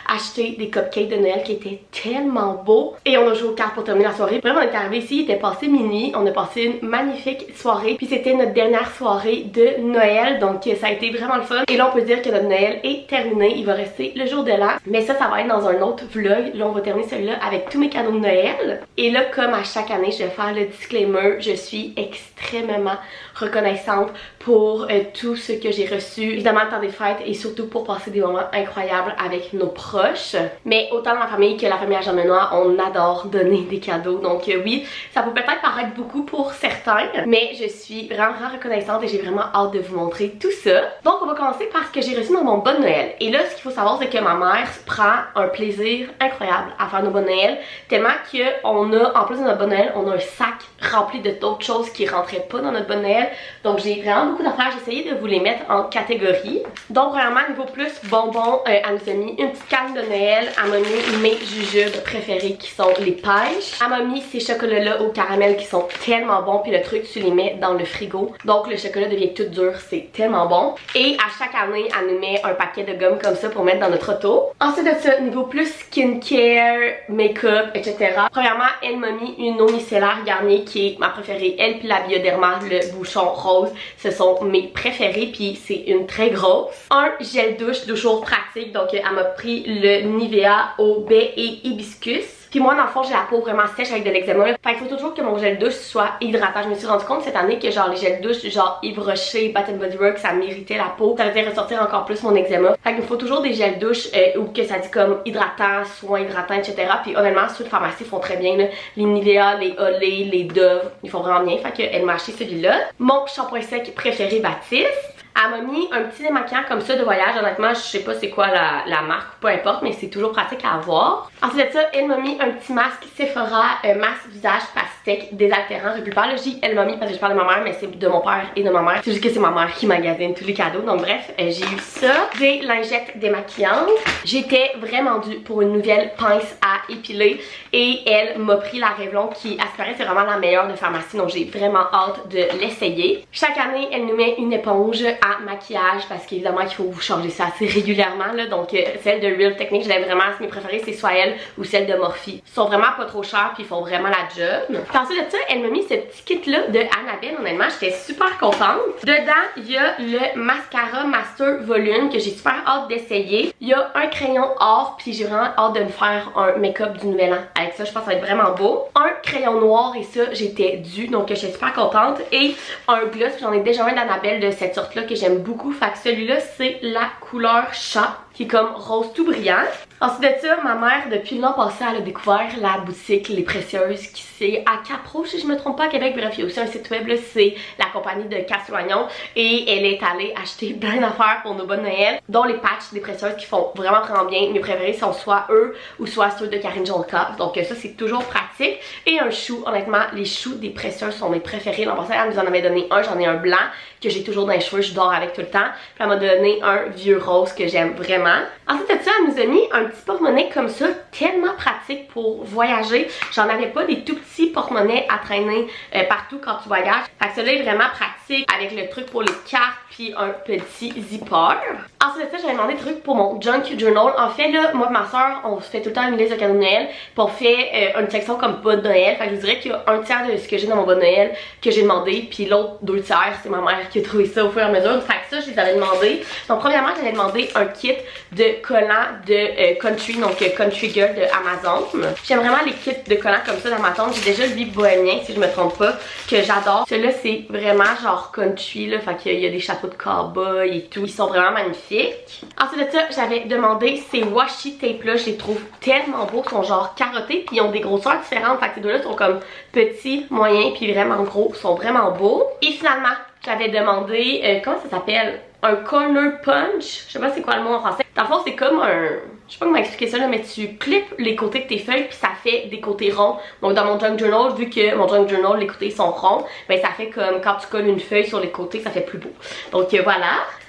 acheté des cupcakes de Noël qui étaient tellement beaux et on a joué aux cartes pour terminer la soirée. Bref, on est arrivé ici, il était passé minuit, on a passé une magnifique soirée puis c'était notre dernière soirée de Noël, donc ça a été vraiment le fun et là on peut dire que notre Noël est terminé, il va rester le jour de l'an, mais ça va être dans un autre vlog. Là on va terminer celui-là avec tous mes cadeaux de Noël et là comme à chaque année je vais faire le disclaimer, je suis extrêmement reconnaissante pour tout ce que j'ai reçu, évidemment le temps des fêtes et surtout pour passer des moments incroyables avec nos proches, mais autant dans ma famille que la famille à Jean-Benoît, on adore donner des cadeaux, donc oui, ça peut peut-être paraître beaucoup pour certains, mais je suis vraiment reconnaissante et j'ai vraiment hâte de vous montrer tout ça. Donc on va commencer par ce que j'ai reçu dans mon bon Noël, et là ce qu'il faut savoir c'est que ma mère prend un plaisir incroyable à faire nos bonnes Noël, tellement qu'on a, en plus de notre bonne Noël, on a un sac rempli de d'autres choses qui rentraient pas dans notre bonne Noël, donc j'ai vraiment beaucoup d'affaires, j'ai essayé de vous les mettre en catégories. Donc premièrement, niveau plus bonbons, elle nous a mis une petite canne de Noël, elle m'a mis mes jujubes préférés qui sont les pêches, elle m'a mis ces chocolats là au caramel qui sont tellement bons, puis le truc tu les mets dans le frigo donc le chocolat devient tout dur, c'est tellement bon, et à chaque année elle nous met un paquet de gomme comme ça pour mettre dans notre auto. Ensuite de ça, niveau plus skincare, make-up, etc. Premièrement, elle m'a mis une eau micellaire Garnier qui est ma préférée, elle puis la Bioderma, le bouchon rose, ce sont mes préférés puis c'est une très grosse. Un gel douche toujours pratique, donc elle m'a pris le Nivea au baie et hibiscus. Puis moi dans le fond j'ai la peau vraiment sèche avec de l'eczéma, fait qu'il faut toujours que mon gel douche soit hydratant. Je me suis rendu compte cette année que genre les gels douche genre Yves Rocher, Bath Body Works, ça m'irritait la peau, ça faisait ressortir encore plus mon eczéma. Fait qu'il me faut toujours des gels douche ou que ça dit comme hydratant, soin hydratant, etc. Puis honnêtement ceux de pharmacie font très bien là. Les Nivea, les Olay, les Dove, ils font vraiment bien, fait qu'elle m'a acheté celui-là. Mon shampoing sec préféré Baptiste. Elle m'a mis un petit démaquillant comme ça de voyage, honnêtement je sais pas c'est quoi la marque, peu importe, mais c'est toujours pratique à avoir. Ensuite de ça, elle m'a mis un petit masque Sephora, masque visage pastèque désaltérant repulpant. Là elle m'a mis parce que je parle de ma mère mais c'est de mon père et de ma mère, c'est juste que c'est ma mère qui magasine tous les cadeaux, donc bref j'ai eu ça. Des lingettes démaquillantes, j'étais vraiment due pour une nouvelle pince à épiler et elle m'a pris la Revlon qui à ce paraît c'est vraiment la meilleure de pharmacie, donc j'ai vraiment hâte de l'essayer. Chaque année elle nous met une éponge à maquillage parce qu'évidemment il faut vous changer ça assez régulièrement là, donc celle de Real Technique je l'aime vraiment, mes préférées c'est soit elle ou celle de Morphe. Ils sont vraiment pas trop chers puis ils font vraiment la job. Puis ensuite de ça elle m'a mis ce petit kit là de Annabelle, honnêtement j'étais super contente. Dedans il y a le mascara Master Volume que j'ai super hâte d'essayer, il y a un crayon or puis j'ai vraiment hâte de me faire un make-up du nouvel an avec ça, je pense que ça va être vraiment beau. Un crayon noir et ça j'étais due donc j'étais super contente, et un gloss, j'en ai déjà un d'Annabelle de cette sorte là que j'aime beaucoup, fait que celui-là c'est la couleur chat qui est comme rose tout brillant. Ensuite de ça, ma mère depuis l'an passé elle a découvert la boutique Les Précieuses qui c'est à Cap-Rouge si je me trompe pas à Québec, bref il y a aussi un site web là, c'est la compagnie de Casse-Loignon et elle est allée acheter plein d'affaires pour nos bonnes Noël, dont les patchs des Précieuses qui font vraiment bien. Mes préférés sont soit eux ou soit ceux de Karine Jonca, donc ça c'est toujours pratique. Et un chou, honnêtement les choux des Précieuses sont mes préférés. L'an passé elle nous en avait donné un, j'en ai un blanc que j'ai toujours dans les cheveux, je dors avec tout le temps, puis elle m'a donné un vieux rose que j'aime vraiment. Ensuite de ça elle nous a mis un petit porte-monnaie comme ça, tellement pratique pour voyager. J'en avais pas des tout petits porte-monnaie à traîner partout quand tu voyages, fait que celui-là est vraiment pratique avec le truc pour les cartes puis un petit zipper. Ensuite de ça j'avais demandé des trucs pour mon junk journal. En fait là moi et ma soeur on se fait tout le temps une liste de cadeaux de Noël, puis on fait une section comme bon de Noël, fait que je vous dirais qu'il y a un tiers de ce que j'ai dans mon bon de Noël que j'ai demandé, puis l'autre 2 tiers c'est ma mère qui a trouvé ça au fur et à mesure, fait que ça je les avais demandé. Donc premièrement j'avais demandé un kit de collants de Country, donc Country Girl de Amazon. J'aime vraiment les kits de collants comme ça d'Amazon, j'ai déjà le Big Bohemien si je me trompe pas que j'adore. Celui-là c'est vraiment genre country là, fait qu'il y a des chapeaux de cowboy et tout, ils sont vraiment magnifiques. Ensuite de ça j'avais demandé ces washi tape là, je les trouve tellement beaux, ils sont genre carottés puis ils ont des grosseurs différentes, fait que ces deux là sont comme petits, moyens puis vraiment gros, sont vraiment beaux. Et finalement J'avais demandé, comment ça s'appelle? Un corner punch. Je sais pas c'est quoi le mot en français. Dans le fond, c'est comme un... Je sais pas comment expliquer ça là, mais tu clips les côtés de tes feuilles puis ça fait des côtés ronds. Donc dans mon junk journal, vu que mon junk journal, les côtés sont ronds, ben ça fait comme quand tu colles une feuille sur les côtés, ça fait plus beau. Donc voilà.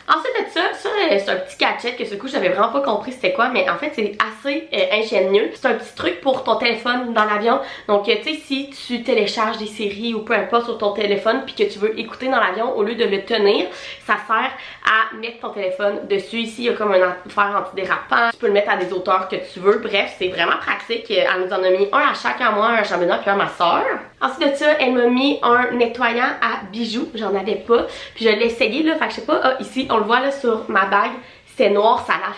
Ensuite de ça, c'est un petit gadget que ce coup j'avais vraiment pas compris c'était quoi, mais en fait c'est assez ingénieux. C'est un petit truc pour ton téléphone dans l'avion. Donc tu sais, si tu télécharges des séries ou peu importe sur ton téléphone puis que tu veux écouter dans l'avion, au lieu de le tenir, ça sert à mettre ton téléphone dessus. Ici il y a comme un affaire antidérapant, tu peux le mettre à des hauteurs que tu veux. Bref, c'est vraiment pratique. Elle nous en a mis un à chacun, moi, un à Jean-Benoît puis un à ma soeur. Ensuite de ça, elle m'a mis un nettoyant à bijoux, j'en avais pas, puis je l'ai essayé là, fait que je sais pas, ici on le voit là sur ma bague, c'est noir, ça lave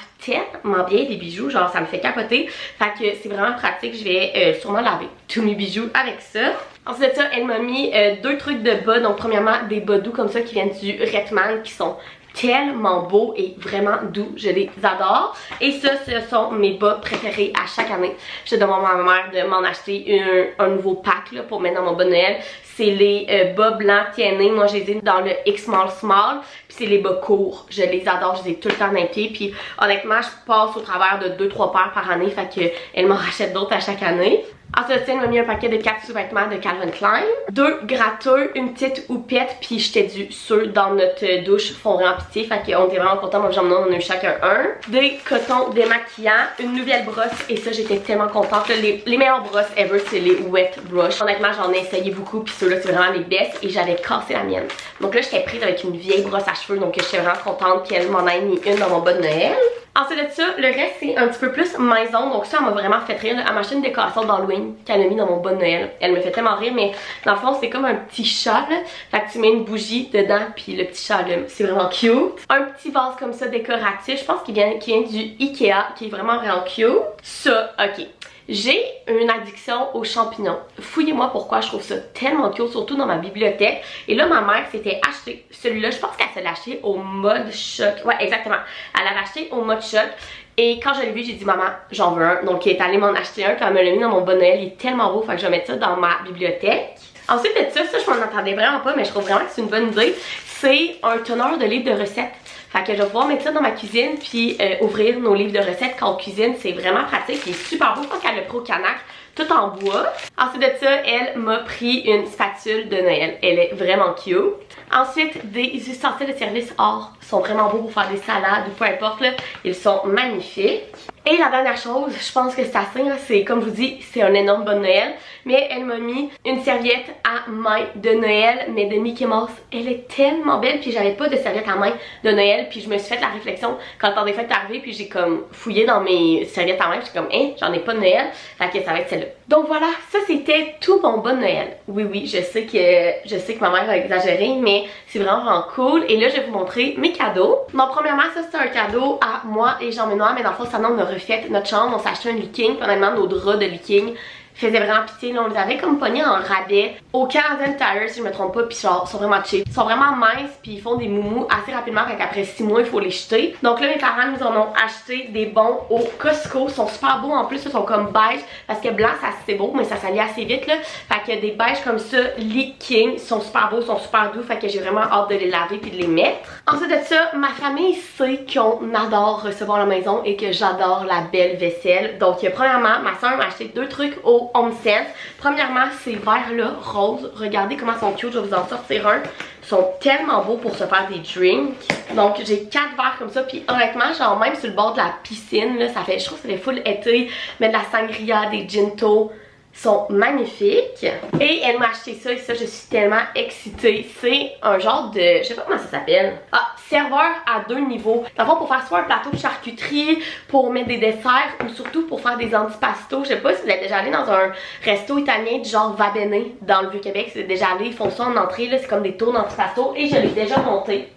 tellement bien les bijoux, genre ça me fait capoter, fait que c'est vraiment pratique, je vais sûrement laver tous mes bijoux avec ça. Ensuite de ça, elle m'a mis deux trucs de bas, donc premièrement des bas doux comme ça qui viennent du Redman qui sont tellement beaux et vraiment doux, je les adore. Et ça, ce sont mes bas préférés à chaque année. Je demande à ma mère de m'en acheter un nouveau pack là, pour mettre dans mon bas de Noël. C'est les bas blancs tiennés, moi je les ai dans le X small, puis c'est les bas courts, je les adore, je les ai tout le temps dans les pieds, puis honnêtement je passe au travers de 2-3 paires par année, fait que elle m'en rachète d'autres à chaque année. Ensuite, elle m'a mis un paquet de 4 sous-vêtements de Calvin Klein, 2 gratteux, une petite houppette, puis j'étais dû ceux dans notre douche font en pitié, fait qu'on était vraiment contents, moi j'en on a eu chacun un. Des cotons démaquillants, une nouvelle brosse, et ça j'étais tellement contente. Les meilleures brosses ever, c'est les wet brush. Honnêtement, j'en ai essayé beaucoup, puis ceux-là c'est vraiment les best, et j'avais cassé la mienne. Donc là, j'étais prise avec une vieille brosse à cheveux, donc j'étais vraiment contente qu'elle m'en ait mis une dans mon bas de Noël. Ensuite de ça, le reste c'est un petit peu plus maison, donc ça elle m'a vraiment fait rire. Elle m'a acheté une décoration d'Halloween qu'elle a mis dans mon bas de Noël. Elle me fait tellement rire, mais dans le fond c'est comme un petit chat là. Fait que tu mets une bougie dedans puis le petit chat allume. C'est vraiment cute. Un petit vase comme ça décoratif, je pense qu'il vient du Ikea, qui est vraiment cute. Ça, ok. J'ai une addiction aux champignons. Fouillez-moi pourquoi je trouve ça tellement cute, surtout dans ma bibliothèque. Et là, ma mère s'était acheté celui-là. Je pense qu'elle s'est acheté au mode choc. Ouais, exactement. Elle l'avait acheté au mode choc. Et quand je l'ai vu, j'ai dit maman, j'en veux un. Donc, elle est allée m'en acheter un. Quand elle me l'a mis dans mon bas de Noël, il est tellement beau. Fait que je vais mettre ça dans ma bibliothèque. Ensuite de ça, je m'en attendais vraiment pas, mais je trouve vraiment que c'est une bonne idée. C'est un teneur de livres de recettes. Fait que je vais pouvoir mettre ça dans ma cuisine puis ouvrir nos livres de recettes quand on cuisine. C'est vraiment pratique. Il est super beau. Je pense qu'elle l'a pris au Canac, tout en bois. Ensuite de ça, elle m'a pris une spatule de Noël. Elle est vraiment cute. Ensuite, des ustensiles de service or sont vraiment beaux pour faire des salades ou peu importe là. Ils sont magnifiques. Et la dernière chose, je pense que c'est assez, c'est comme je vous dis, c'est un énorme bas de Noël. Mais elle m'a mis une serviette à main de Noël, mais de Mickey Mouse. Elle est tellement belle, puis j'avais pas de serviette à main de Noël, puis je me suis fait la réflexion quand le temps des fêtes est arrivé, puis j'ai comme fouillé dans mes serviettes à main, puis j'étais comme, hein, j'en ai pas de Noël, fait que ça va être celle-là. Donc voilà, ça c'était tout mon bas de Noël. Oui, je sais que ma mère a exagéré, mais c'est vraiment cool. Et là, je vais vous montrer mes cadeaux. Donc premièrement, ça c'est un cadeau à moi et Jean-Benoît, mais dans le fond, ça on a refait notre chambre, on s'est acheté un leaking, puis honnêtement, nos draps de leaking faisait vraiment pitié, là, on les avait comme pognés en rabais au Canadian Tire si je me trompe pas, puis genre ils sont vraiment cheap. Ils sont vraiment minces puis ils font des moumous assez rapidement, fait qu'après 6 mois il faut les jeter. Donc là mes parents nous en ont acheté des bons au Costco, ils sont super beaux en plus, ils sont comme beige parce que blanc ça c'est beau mais ça salit assez vite là. Fait que des beiges comme ça, leaking, ils sont super beaux, ils sont super doux, fait que j'ai vraiment hâte de les laver puis de les mettre. Ensuite de ça, ma famille sait qu'on adore recevoir la maison et que j'adore la belle vaisselle. Donc premièrement, ma soeur m'a acheté 2 trucs au HomeSense. Premièrement, ces verres-là, roses. Regardez comment ils sont cute, je vais vous en sortir un. Ils sont tellement beaux pour se faire des drinks. Donc, j'ai 4 verres comme ça. Puis honnêtement, genre même sur le bord de la piscine, là, ça fait, je trouve que ça fait full été. Mettre de la sangria, des ginto. Sont magnifiques. Et elle m'a acheté ça et ça, je suis tellement excitée. C'est un genre de, je sais pas comment ça s'appelle. Ah, serveur à 2 niveaux. D'abord pour faire soit un plateau de charcuterie, pour mettre des desserts ou surtout pour faire des antipastos. Je sais pas si vous êtes déjà allé dans un resto italien du genre Va Bene dans le Vieux-Québec. Si vous êtes déjà allé, ils font ça en entrée, là, c'est comme des tours d'antipastos et je l'ai déjà monté.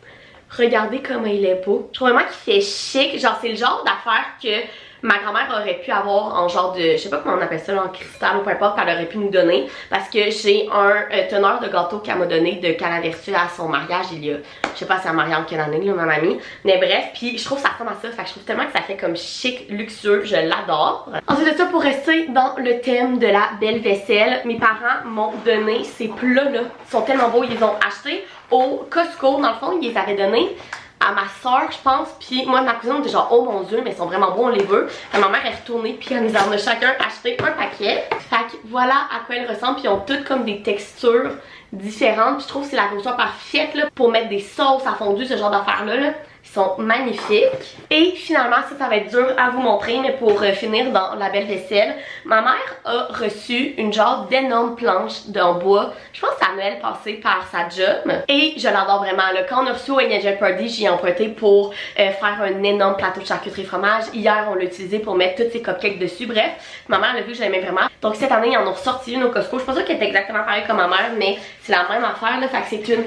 Regardez comment il est beau. Je trouve vraiment qu'il fait chic. Genre c'est le genre d'affaire que ma grand-mère aurait pu avoir en genre de, je sais pas comment on appelle ça, en cristal ou peu importe, qu'elle aurait pu nous donner parce que j'ai un teneur de gâteau qu'elle m'a donné qu'elle avait reçu à son mariage il y a, je sais pas si elle marié en quelle année là, ma mamie, mais bref, puis je trouve que ça ressemble à ça, fait que je trouve tellement que ça fait comme chic, luxueux, je l'adore. Ensuite de ça, pour rester dans le thème de la belle vaisselle, mes parents m'ont donné ces plats là, ils sont tellement beaux, ils les ont achetés au Costco, dans le fond, ils les avaient donnés à ma soeur, je pense, puis moi et ma cousine on était genre oh mon dieu mais ils sont vraiment bons, on les veut. Et ma mère est retournée puis elle nous en a chacun acheté un paquet. Fait que voilà à quoi elles ressemblent, puis ils ont toutes comme des textures différentes, puis je trouve que c'est la grosseur parfaite là, pour mettre des sauces à fondue, ce genre d'affaires là. Ils sont magnifiques. Et finalement, ça va être dur à vous montrer, mais pour finir dans la belle vaisselle, ma mère a reçu une genre d'énorme planche en bois. Je pense que c'est à Noël passé par sa job. Et je l'adore vraiment. Là. Quand on a reçu au Angel Party, j'y ai emprunté pour faire un énorme plateau de charcuterie fromage. Hier, on l'a utilisé pour mettre tous ces cupcakes dessus. Bref, ma mère a vu que je l'aimais vraiment. Donc cette année, ils en ont ressorti une au Costco. Je suis pas sûre qu'elle est exactement pareille comme ma mère, mais c'est la même affaire. Là. Fait que c'est une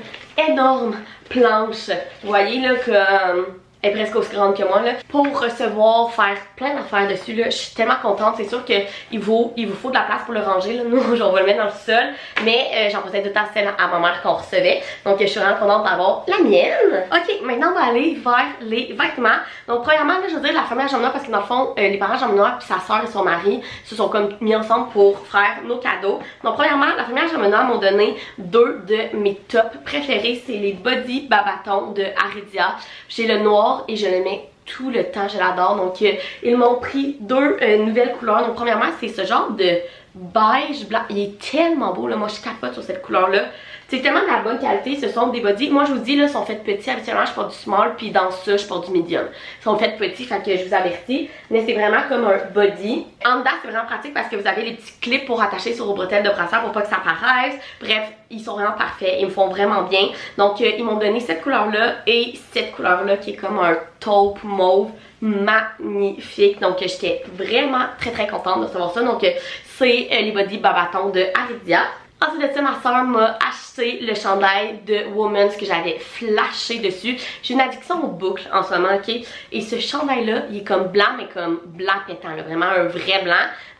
énorme planche. Vous voyez là que elle est presque aussi grande que moi là. Pour recevoir, faire plein d'affaires dessus là. Je suis tellement contente. C'est sûr qu'il vous faut de la place pour le ranger là. Nous, on va le mettre dans le sol. Mais j'en posais tout le temps celle à ma mère qu'on recevait. Donc je suis vraiment contente d'avoir la mienne. Ok, maintenant on va aller vers les vêtements. Donc premièrement là, je veux dire la famille à Jean-Benoît parce que dans le fond, les parents de Jean-Benoît puis sa soeur et son mari se sont comme mis ensemble pour faire nos cadeaux. Donc premièrement, la famille à Jean-Benoît m'ont donné deux de mes tops préférés. C'est les Body Babaton de Aridia. J'ai le noir et je le mets tout le temps, je l'adore. Donc ils m'ont pris deux nouvelles couleurs. Donc premièrement, c'est ce genre de beige blanc. Il est tellement beau là, moi je capote sur cette couleur là. C'est tellement de la bonne qualité, ce sont des bodys. Moi je vous dis là, ils sont faits petits, habituellement je porte du small, puis dans ça je porte du medium. Ils sont faits petits, fait que je vous avertis. Mais c'est vraiment comme un body. En dedans c'est vraiment pratique parce que vous avez les petits clips pour attacher sur vos bretelles de brassière pour pas que ça paraisse. Bref, ils sont vraiment parfaits, ils me font vraiment bien. Donc ils m'ont donné cette couleur là et cette couleur là qui est comme un taupe mauve magnifique. Donc j'étais vraiment très contente de recevoir ça. Donc c'est les Body Babaton de Aridia. Ensuite de ça, ma soeur m'a acheté le chandail de Woman's que j'avais flashé dessus. J'ai une addiction aux boucles en ce moment, ok? Et ce chandail-là, il est comme blanc, mais comme blanc pétant, là, vraiment un vrai blanc,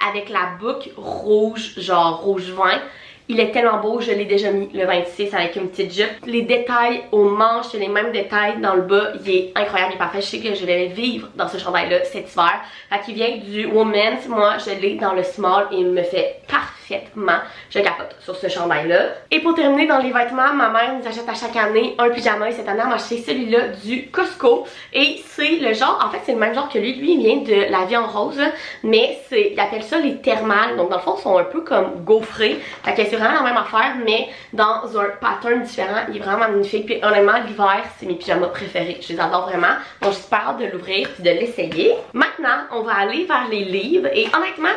avec la boucle rouge, genre rouge vin. Il est tellement beau, je l'ai déjà mis le 26 avec une petite jupe. Les détails aux manches, les mêmes détails dans le bas, il est incroyable, il est parfait. Je sais que je vais vivre dans ce chandail-là cet hiver. Fait qu'il vient du Women's, moi je l'ai dans le small et il me fait parfaitement. Je capote sur ce chandail-là. Et pour terminer dans les vêtements, ma mère nous achète à chaque année un pyjama et cette année elle m'a acheté celui-là du Costco. Et c'est le genre, en fait c'est le même genre que lui. Lui il vient de la vie en rose, mais il appelle ça les thermales. Donc dans le fond ils sont un peu comme gaufrés. Fait que c'est vraiment la même affaire mais dans un pattern différent. Il est vraiment magnifique. Puis honnêtement l'hiver c'est mes pyjamas préférés. Je les adore vraiment. Donc j'ai super hâte de l'ouvrir puis de l'essayer. Maintenant on va aller vers les livres et honnêtement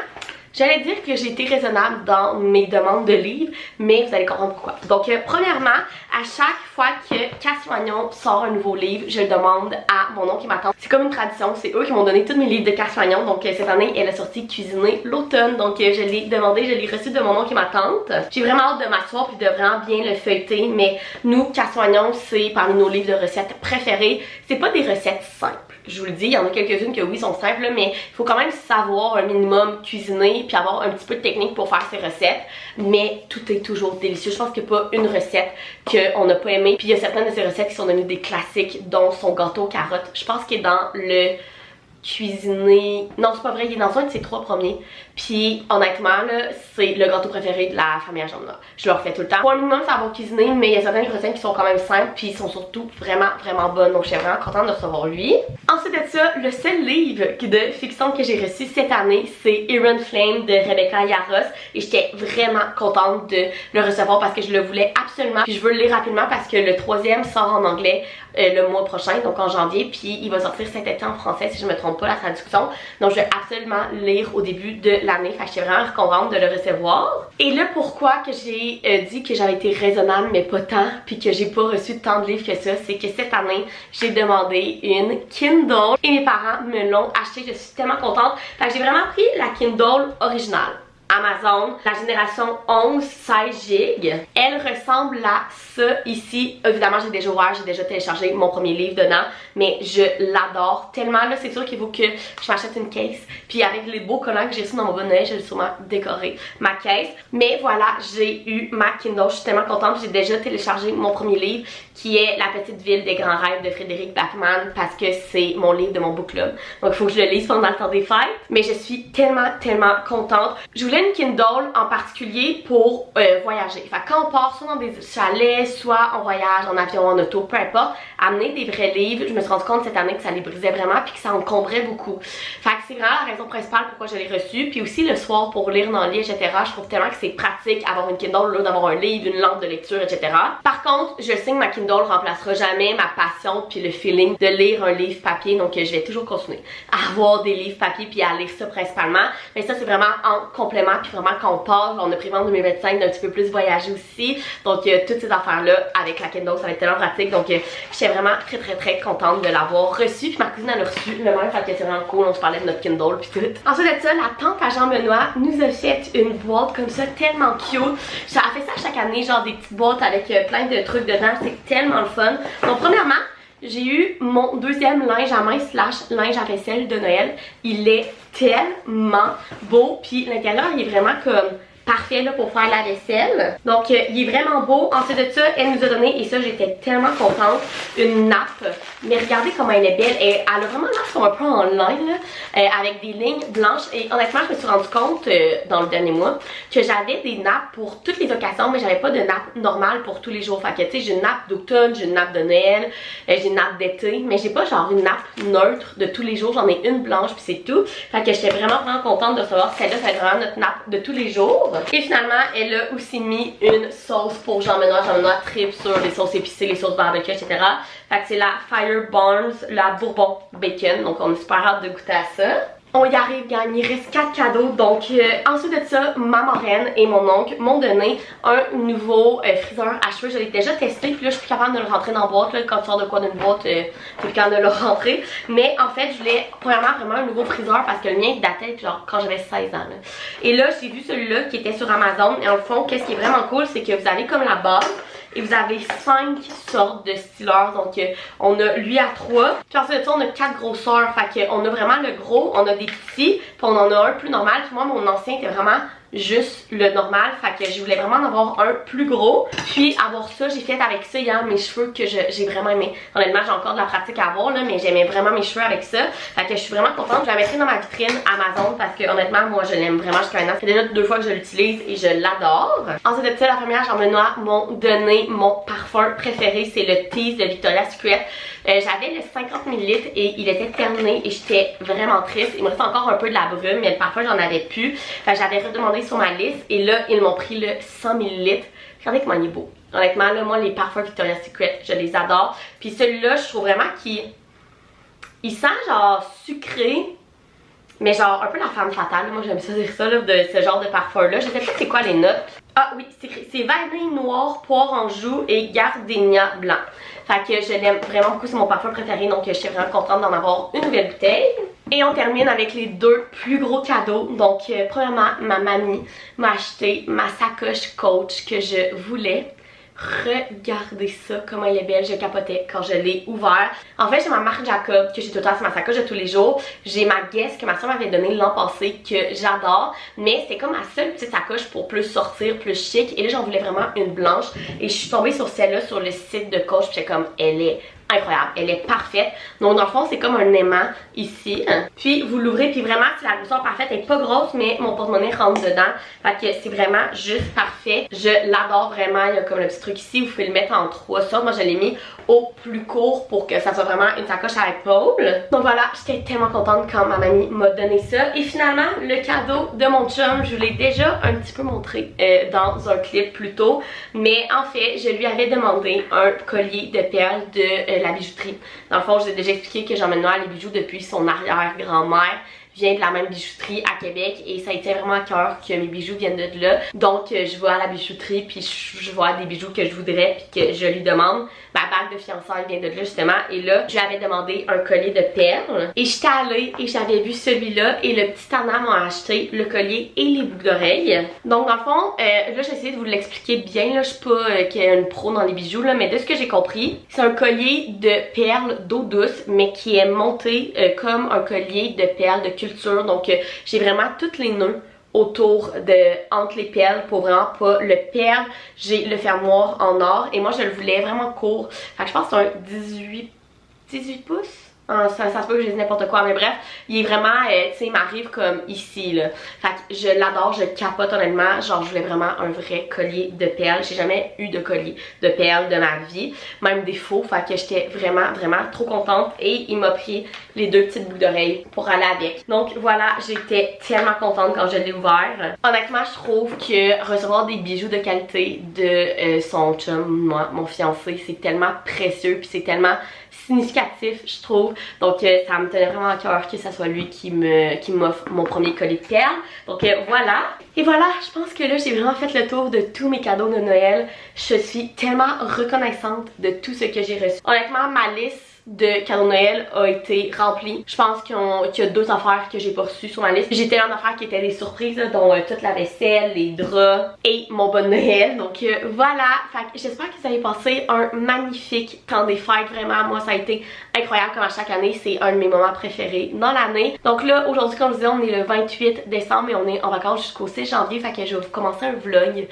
j'allais dire que j'ai été raisonnable dans mes demandes de livres, mais vous allez comprendre pourquoi. Donc premièrement, à chaque fois que Casse Magnon sort un nouveau livre, je le demande à mon oncle et ma tante. C'est comme une tradition, c'est eux qui m'ont donné tous mes livres de Casse Magnon. Donc cette année, elle a sorti Cuisiner l'automne. Donc je l'ai demandé, je l'ai reçu de mon oncle et ma tante. J'ai vraiment hâte de m'asseoir puis de vraiment bien le feuilleter. Mais nous, Casse Magnon, c'est parmi nos livres de recettes préférés. C'est pas des recettes simples. Je vous le dis, il y en a quelques-unes que oui sont simples, mais il faut quand même savoir un minimum cuisiner puis avoir un petit peu de technique pour faire ces recettes. Mais tout est toujours délicieux. Je pense qu'il n'y a pas une recette qu'on n'a pas aimée. Puis il y a certaines de ces recettes qui sont devenues des classiques, dont son gâteau aux carottes. Je pense qu'il est dans le cuisiner. Non, c'est pas vrai, il est dans un de ses 3 premiers. Puis honnêtement, là, c'est le gâteau préféré de la famille à Jean-Benoît. Je le refais tout le temps. Pour un minimum, ça va cuisiner, mais il y a certaines recettes qui sont quand même simples, puis ils sont surtout vraiment bonnes. Donc je suis vraiment contente de recevoir lui. Ensuite de ça, le seul livre de fiction que j'ai reçu cette année, c'est Iron Flame de Rebecca Yarros. Et j'étais vraiment contente de le recevoir parce que je le voulais absolument. Puis je veux le lire rapidement parce que le 3e sort en anglais le mois prochain, donc en janvier. Puis il va sortir cet été en français si je me trompe pas la traduction. Donc je vais absolument lire au début de l'année. Fait que j'étais vraiment contente de le recevoir. Et là pourquoi que j'ai dit que j'avais été raisonnable mais pas tant, puis que j'ai pas reçu tant de livres que ça, c'est que cette année j'ai demandé une Kindle et mes parents me l'ont acheté. Je suis tellement contente. Fait que j'ai vraiment pris la Kindle originale. Amazon, la génération 11 16 GB. Elle ressemble à ça ici. Évidemment, j'ai déjà ouvert, j'ai déjà téléchargé mon premier livre dedans, mais je l'adore tellement. Là, c'est sûr qu'il faut que je m'achète une caisse. Puis avec les beaux collants que j'ai reçus dans mon bon Noël, je vais sûrement décorer ma caisse. Mais voilà, j'ai eu ma Kindle. Je suis tellement contente. J'ai déjà téléchargé mon premier livre qui est La petite ville des grands rêves de Frédéric Bachmann parce que c'est mon livre de mon book club. Donc il faut que je le lise pendant le temps des fêtes. Mais je suis tellement contente. Je voulais une Kindle en particulier pour voyager. Fait que quand on part soit dans des chalets, soit en voyage, en avion, en auto, peu importe, amener des vrais livres. Je me suis rendu compte cette année que ça les brisait vraiment puis que ça encombrait beaucoup. Fait que c'est vraiment la raison principale pourquoi je l'ai reçu. Puis aussi le soir pour lire dans le lit, etc. Je trouve tellement que c'est pratique avoir une Kindle là, d'avoir un livre, une lampe de lecture, etc. Par contre, je sais que ma Kindle remplacera jamais ma passion puis le feeling de lire un livre papier. Donc je vais toujours continuer à avoir des livres papier puis à lire ça principalement. Mais ça c'est vraiment en complément puis vraiment quand on part, on a prévu en 2025 d'un petit peu plus voyager aussi. Donc toutes ces affaires là avec la Kindle ça va être tellement pratique. Donc j'étais vraiment très contente de l'avoir reçu. Puis ma cousine elle a reçu le même, fait que c'est vraiment cool. On se parlait de notre Kindle puis tout. Ensuite de ça, la tante à Jean-Benoît nous a fait une boîte comme ça tellement cute. Ça a fait ça chaque année, genre des petites boîtes avec plein de trucs dedans. C'est tellement le fun. Donc premièrement, j'ai eu mon deuxième linge à main / linge à vaisselle de Noël. Il est tellement beau. Puis l'intérieur il est vraiment comme parfait là, pour faire la vaisselle. Donc il est vraiment beau. Ensuite de ça, elle nous a donné, et ça j'étais tellement contente, une nappe. Mais regardez comment elle est belle. Elle a vraiment l'air comme un peu en lin là, avec des lignes blanches. Et honnêtement, je me suis rendu compte dans le dernier mois que j'avais des nappes pour toutes les occasions, mais j'avais pas de nappe normale pour tous les jours. Fait que tu sais, j'ai une nappe d'automne, j'ai une nappe de Noël, j'ai une nappe d'été, mais j'ai pas genre une nappe neutre de tous les jours. J'en ai une blanche puis c'est tout. Fait que j'étais vraiment contente de recevoir celle-là. C'est vraiment notre nappe de tous les jours. Et finalement, elle a aussi mis une sauce pour Jean-Benoît. Jean-Benoît tripe sur les sauces épicées, les sauces barbecue, etc. Fait que c'est la Fire Barnes, la Bourbon Bacon. Donc on est super hâte de goûter à ça. On y arrive, gang, il reste 4 cadeaux. Donc ensuite de ça, ma marraine et mon oncle m'ont donné un nouveau friseur à cheveux. Je l'ai déjà testé, puis là je suis plus capable de le rentrer dans la boîte. Là, quand tu sors de quoi d'une boîte, t'es plus capable de le rentrer. Mais en fait, je voulais premièrement vraiment un nouveau friseur parce que le mien datait genre quand j'avais 16 ans. Là. Et là, j'ai vu celui-là qui était sur Amazon. Et en fond, qu'est-ce qui est vraiment cool, c'est que vous avez comme la base. Et vous avez 5 sortes de styleurs. Donc on a lui à 3. Puis ensuite de ça on a 4 grosseurs. Fait qu'on a vraiment le gros, on a des petits, puis on en a un plus normal. Puis moi mon ancien était vraiment juste le normal, fait que je voulais vraiment en avoir un plus gros. Puis avoir ça, j'ai fait avec ça hier mes cheveux que j'ai vraiment aimé. Honnêtement j'ai encore de la pratique à avoir là, mais j'aimais vraiment mes cheveux avec ça. Fait que je suis vraiment contente. Je la mettrai dans ma vitrine Amazon parce que honnêtement moi je l'aime vraiment jusqu'à maintenant. C'est déjà 2 fois que je l'utilise et je l'adore. Ensuite de ça, la première Jean-Benoît m'ont donné mon parfum préféré, c'est le Tease de Victoria's Secret. J'avais le 50 ml et il était terminé et j'étais vraiment triste. Il me reste encore un peu de la brume, mais le parfum j'en avais plus. Fait que j'avais redemandé sur ma liste et là ils m'ont pris le 100 ml. Regardez comment il est beau. Honnêtement là, moi les parfums Victoria's Secret, je les adore. Puis celui-là, je trouve vraiment qu'il sent genre sucré, mais genre un peu la femme fatale. Moi j'aime ça dire ça là, de ce genre de parfum là. Je sais pas c'est quoi les notes. Ah oui, c'est vanille noire, poire en joue et gardénia blanc. Fait que je l'aime vraiment beaucoup, c'est mon parfum préféré, donc je suis vraiment contente d'en avoir une nouvelle bouteille. Et on termine avec les 2 plus gros cadeaux. Donc premièrement, ma mamie m'a acheté ma sacoche Coach que je voulais. Regardez ça, comment elle est belle, je capotais quand je l'ai ouvert. En fait, j'ai ma marque Jacob que j'ai tout le temps sur ma sacoche de tous les jours. J'ai ma Guess que ma soeur m'avait donnée l'an passé que j'adore. Mais c'est comme ma seule petite sacoche pour plus sortir, plus chic. Et là, j'en voulais vraiment une blanche. Et je suis tombée sur celle-là sur le site de Coach. Puis j'étais comme, elle est incroyable, elle est parfaite. Donc dans le fond c'est comme un aimant ici, puis vous l'ouvrez puis vraiment c'est la grosseur parfaite, elle est pas grosse mais mon porte-monnaie rentre dedans, fait que c'est vraiment juste parfait. Je l'adore vraiment, il y a comme le petit truc ici, vous pouvez le mettre en 3 sortes. Moi je l'ai mis au plus court pour que ça soit vraiment une sacoche à épaule. Donc voilà, j'étais tellement contente quand ma mamie m'a donné ça. Et finalement le cadeau de mon chum, je vous l'ai déjà un petit peu montré dans un clip plus tôt, mais en fait je lui avais demandé un collier de perles de la bijouterie. Dans le fond, je vous ai déjà expliqué que Jean-Benoît les bijoux depuis son arrière-grand-mère vient de la même bijouterie à Québec et ça a été vraiment à cœur que mes bijoux viennent de là. Donc je vais à la bijouterie puis je vois des bijoux que je voudrais puis que je lui demande. Ma bague de fiançailles vient de là justement et là je lui avais demandé un collier de perles et j'étais allée et j'avais vu celui-là et le petit Tana m'a acheté le collier et les boucles d'oreilles. Donc dans le fond, là j'ai essayé de vous l'expliquer bien, là je suis pas une pro dans les bijoux là, mais de ce que j'ai compris, c'est un collier de perles d'eau douce mais qui est monté comme un collier de perles de culture. Donc j'ai vraiment toutes les nœuds autour entre les perles pour vraiment pas le perdre. J'ai le fermoir en or et moi je le voulais vraiment court. Fait que je pense que c'est un 18 pouces. Ça se peut que je dise n'importe quoi, mais bref, il est vraiment, tu sais, il m'arrive comme ici, là. Fait que je l'adore, je capote honnêtement. Genre, je voulais vraiment un vrai collier de perles. J'ai jamais eu de collier de perles de ma vie, même des faux. Fait que j'étais vraiment, vraiment trop contente et il m'a pris les deux petites boucles d'oreilles pour aller avec. Donc voilà, j'étais tellement contente quand je l'ai ouvert. Honnêtement, je trouve que recevoir des bijoux de qualité de son chum, moi, mon fiancé, c'est tellement précieux puis c'est tellement significatif, je trouve. Donc ça me tenait vraiment à cœur que ça soit lui qui m'offre mon premier collier de perles. Donc voilà. Et voilà, je pense que là j'ai vraiment fait le tour de tous mes cadeaux de Noël. Je suis tellement reconnaissante de tout ce que j'ai reçu. Honnêtement, ma liste de cadeaux de Noël a été remplie. Je pense qu'il y a 2 affaires que j'ai pas reçues sur ma liste. J'ai tellement d'affaires qui étaient des surprises, là, dont toute la vaisselle, les draps et mon bon Noël. Donc voilà, j'espère que vous avez passé un magnifique temps des fêtes. Vraiment, moi ça a été incroyable comme à chaque année. C'est un de mes moments préférés dans l'année. Donc là, aujourd'hui, comme je vous disais, on est le 28 décembre et on est en vacances jusqu'au 6 janvier. Fait que je vais vous commencer un vlog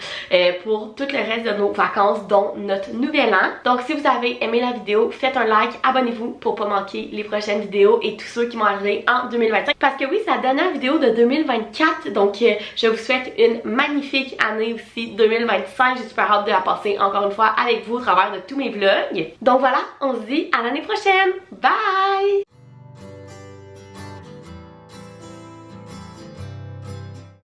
pour tout le reste de nos vacances, dont notre nouvel an. Donc si vous avez aimé la vidéo, faites un like, abonnez-vous pour pas manquer les prochaines vidéos et tous ceux qui vont arriver en 2025. Parce que oui, c'est la dernière vidéo de 2024. Donc je vous souhaite une magnifique année aussi 2025. J'ai super hâte de la passer encore une fois avec vous au travers de tous mes vlogs. Donc voilà, on se dit à l'année prochaine. Bye!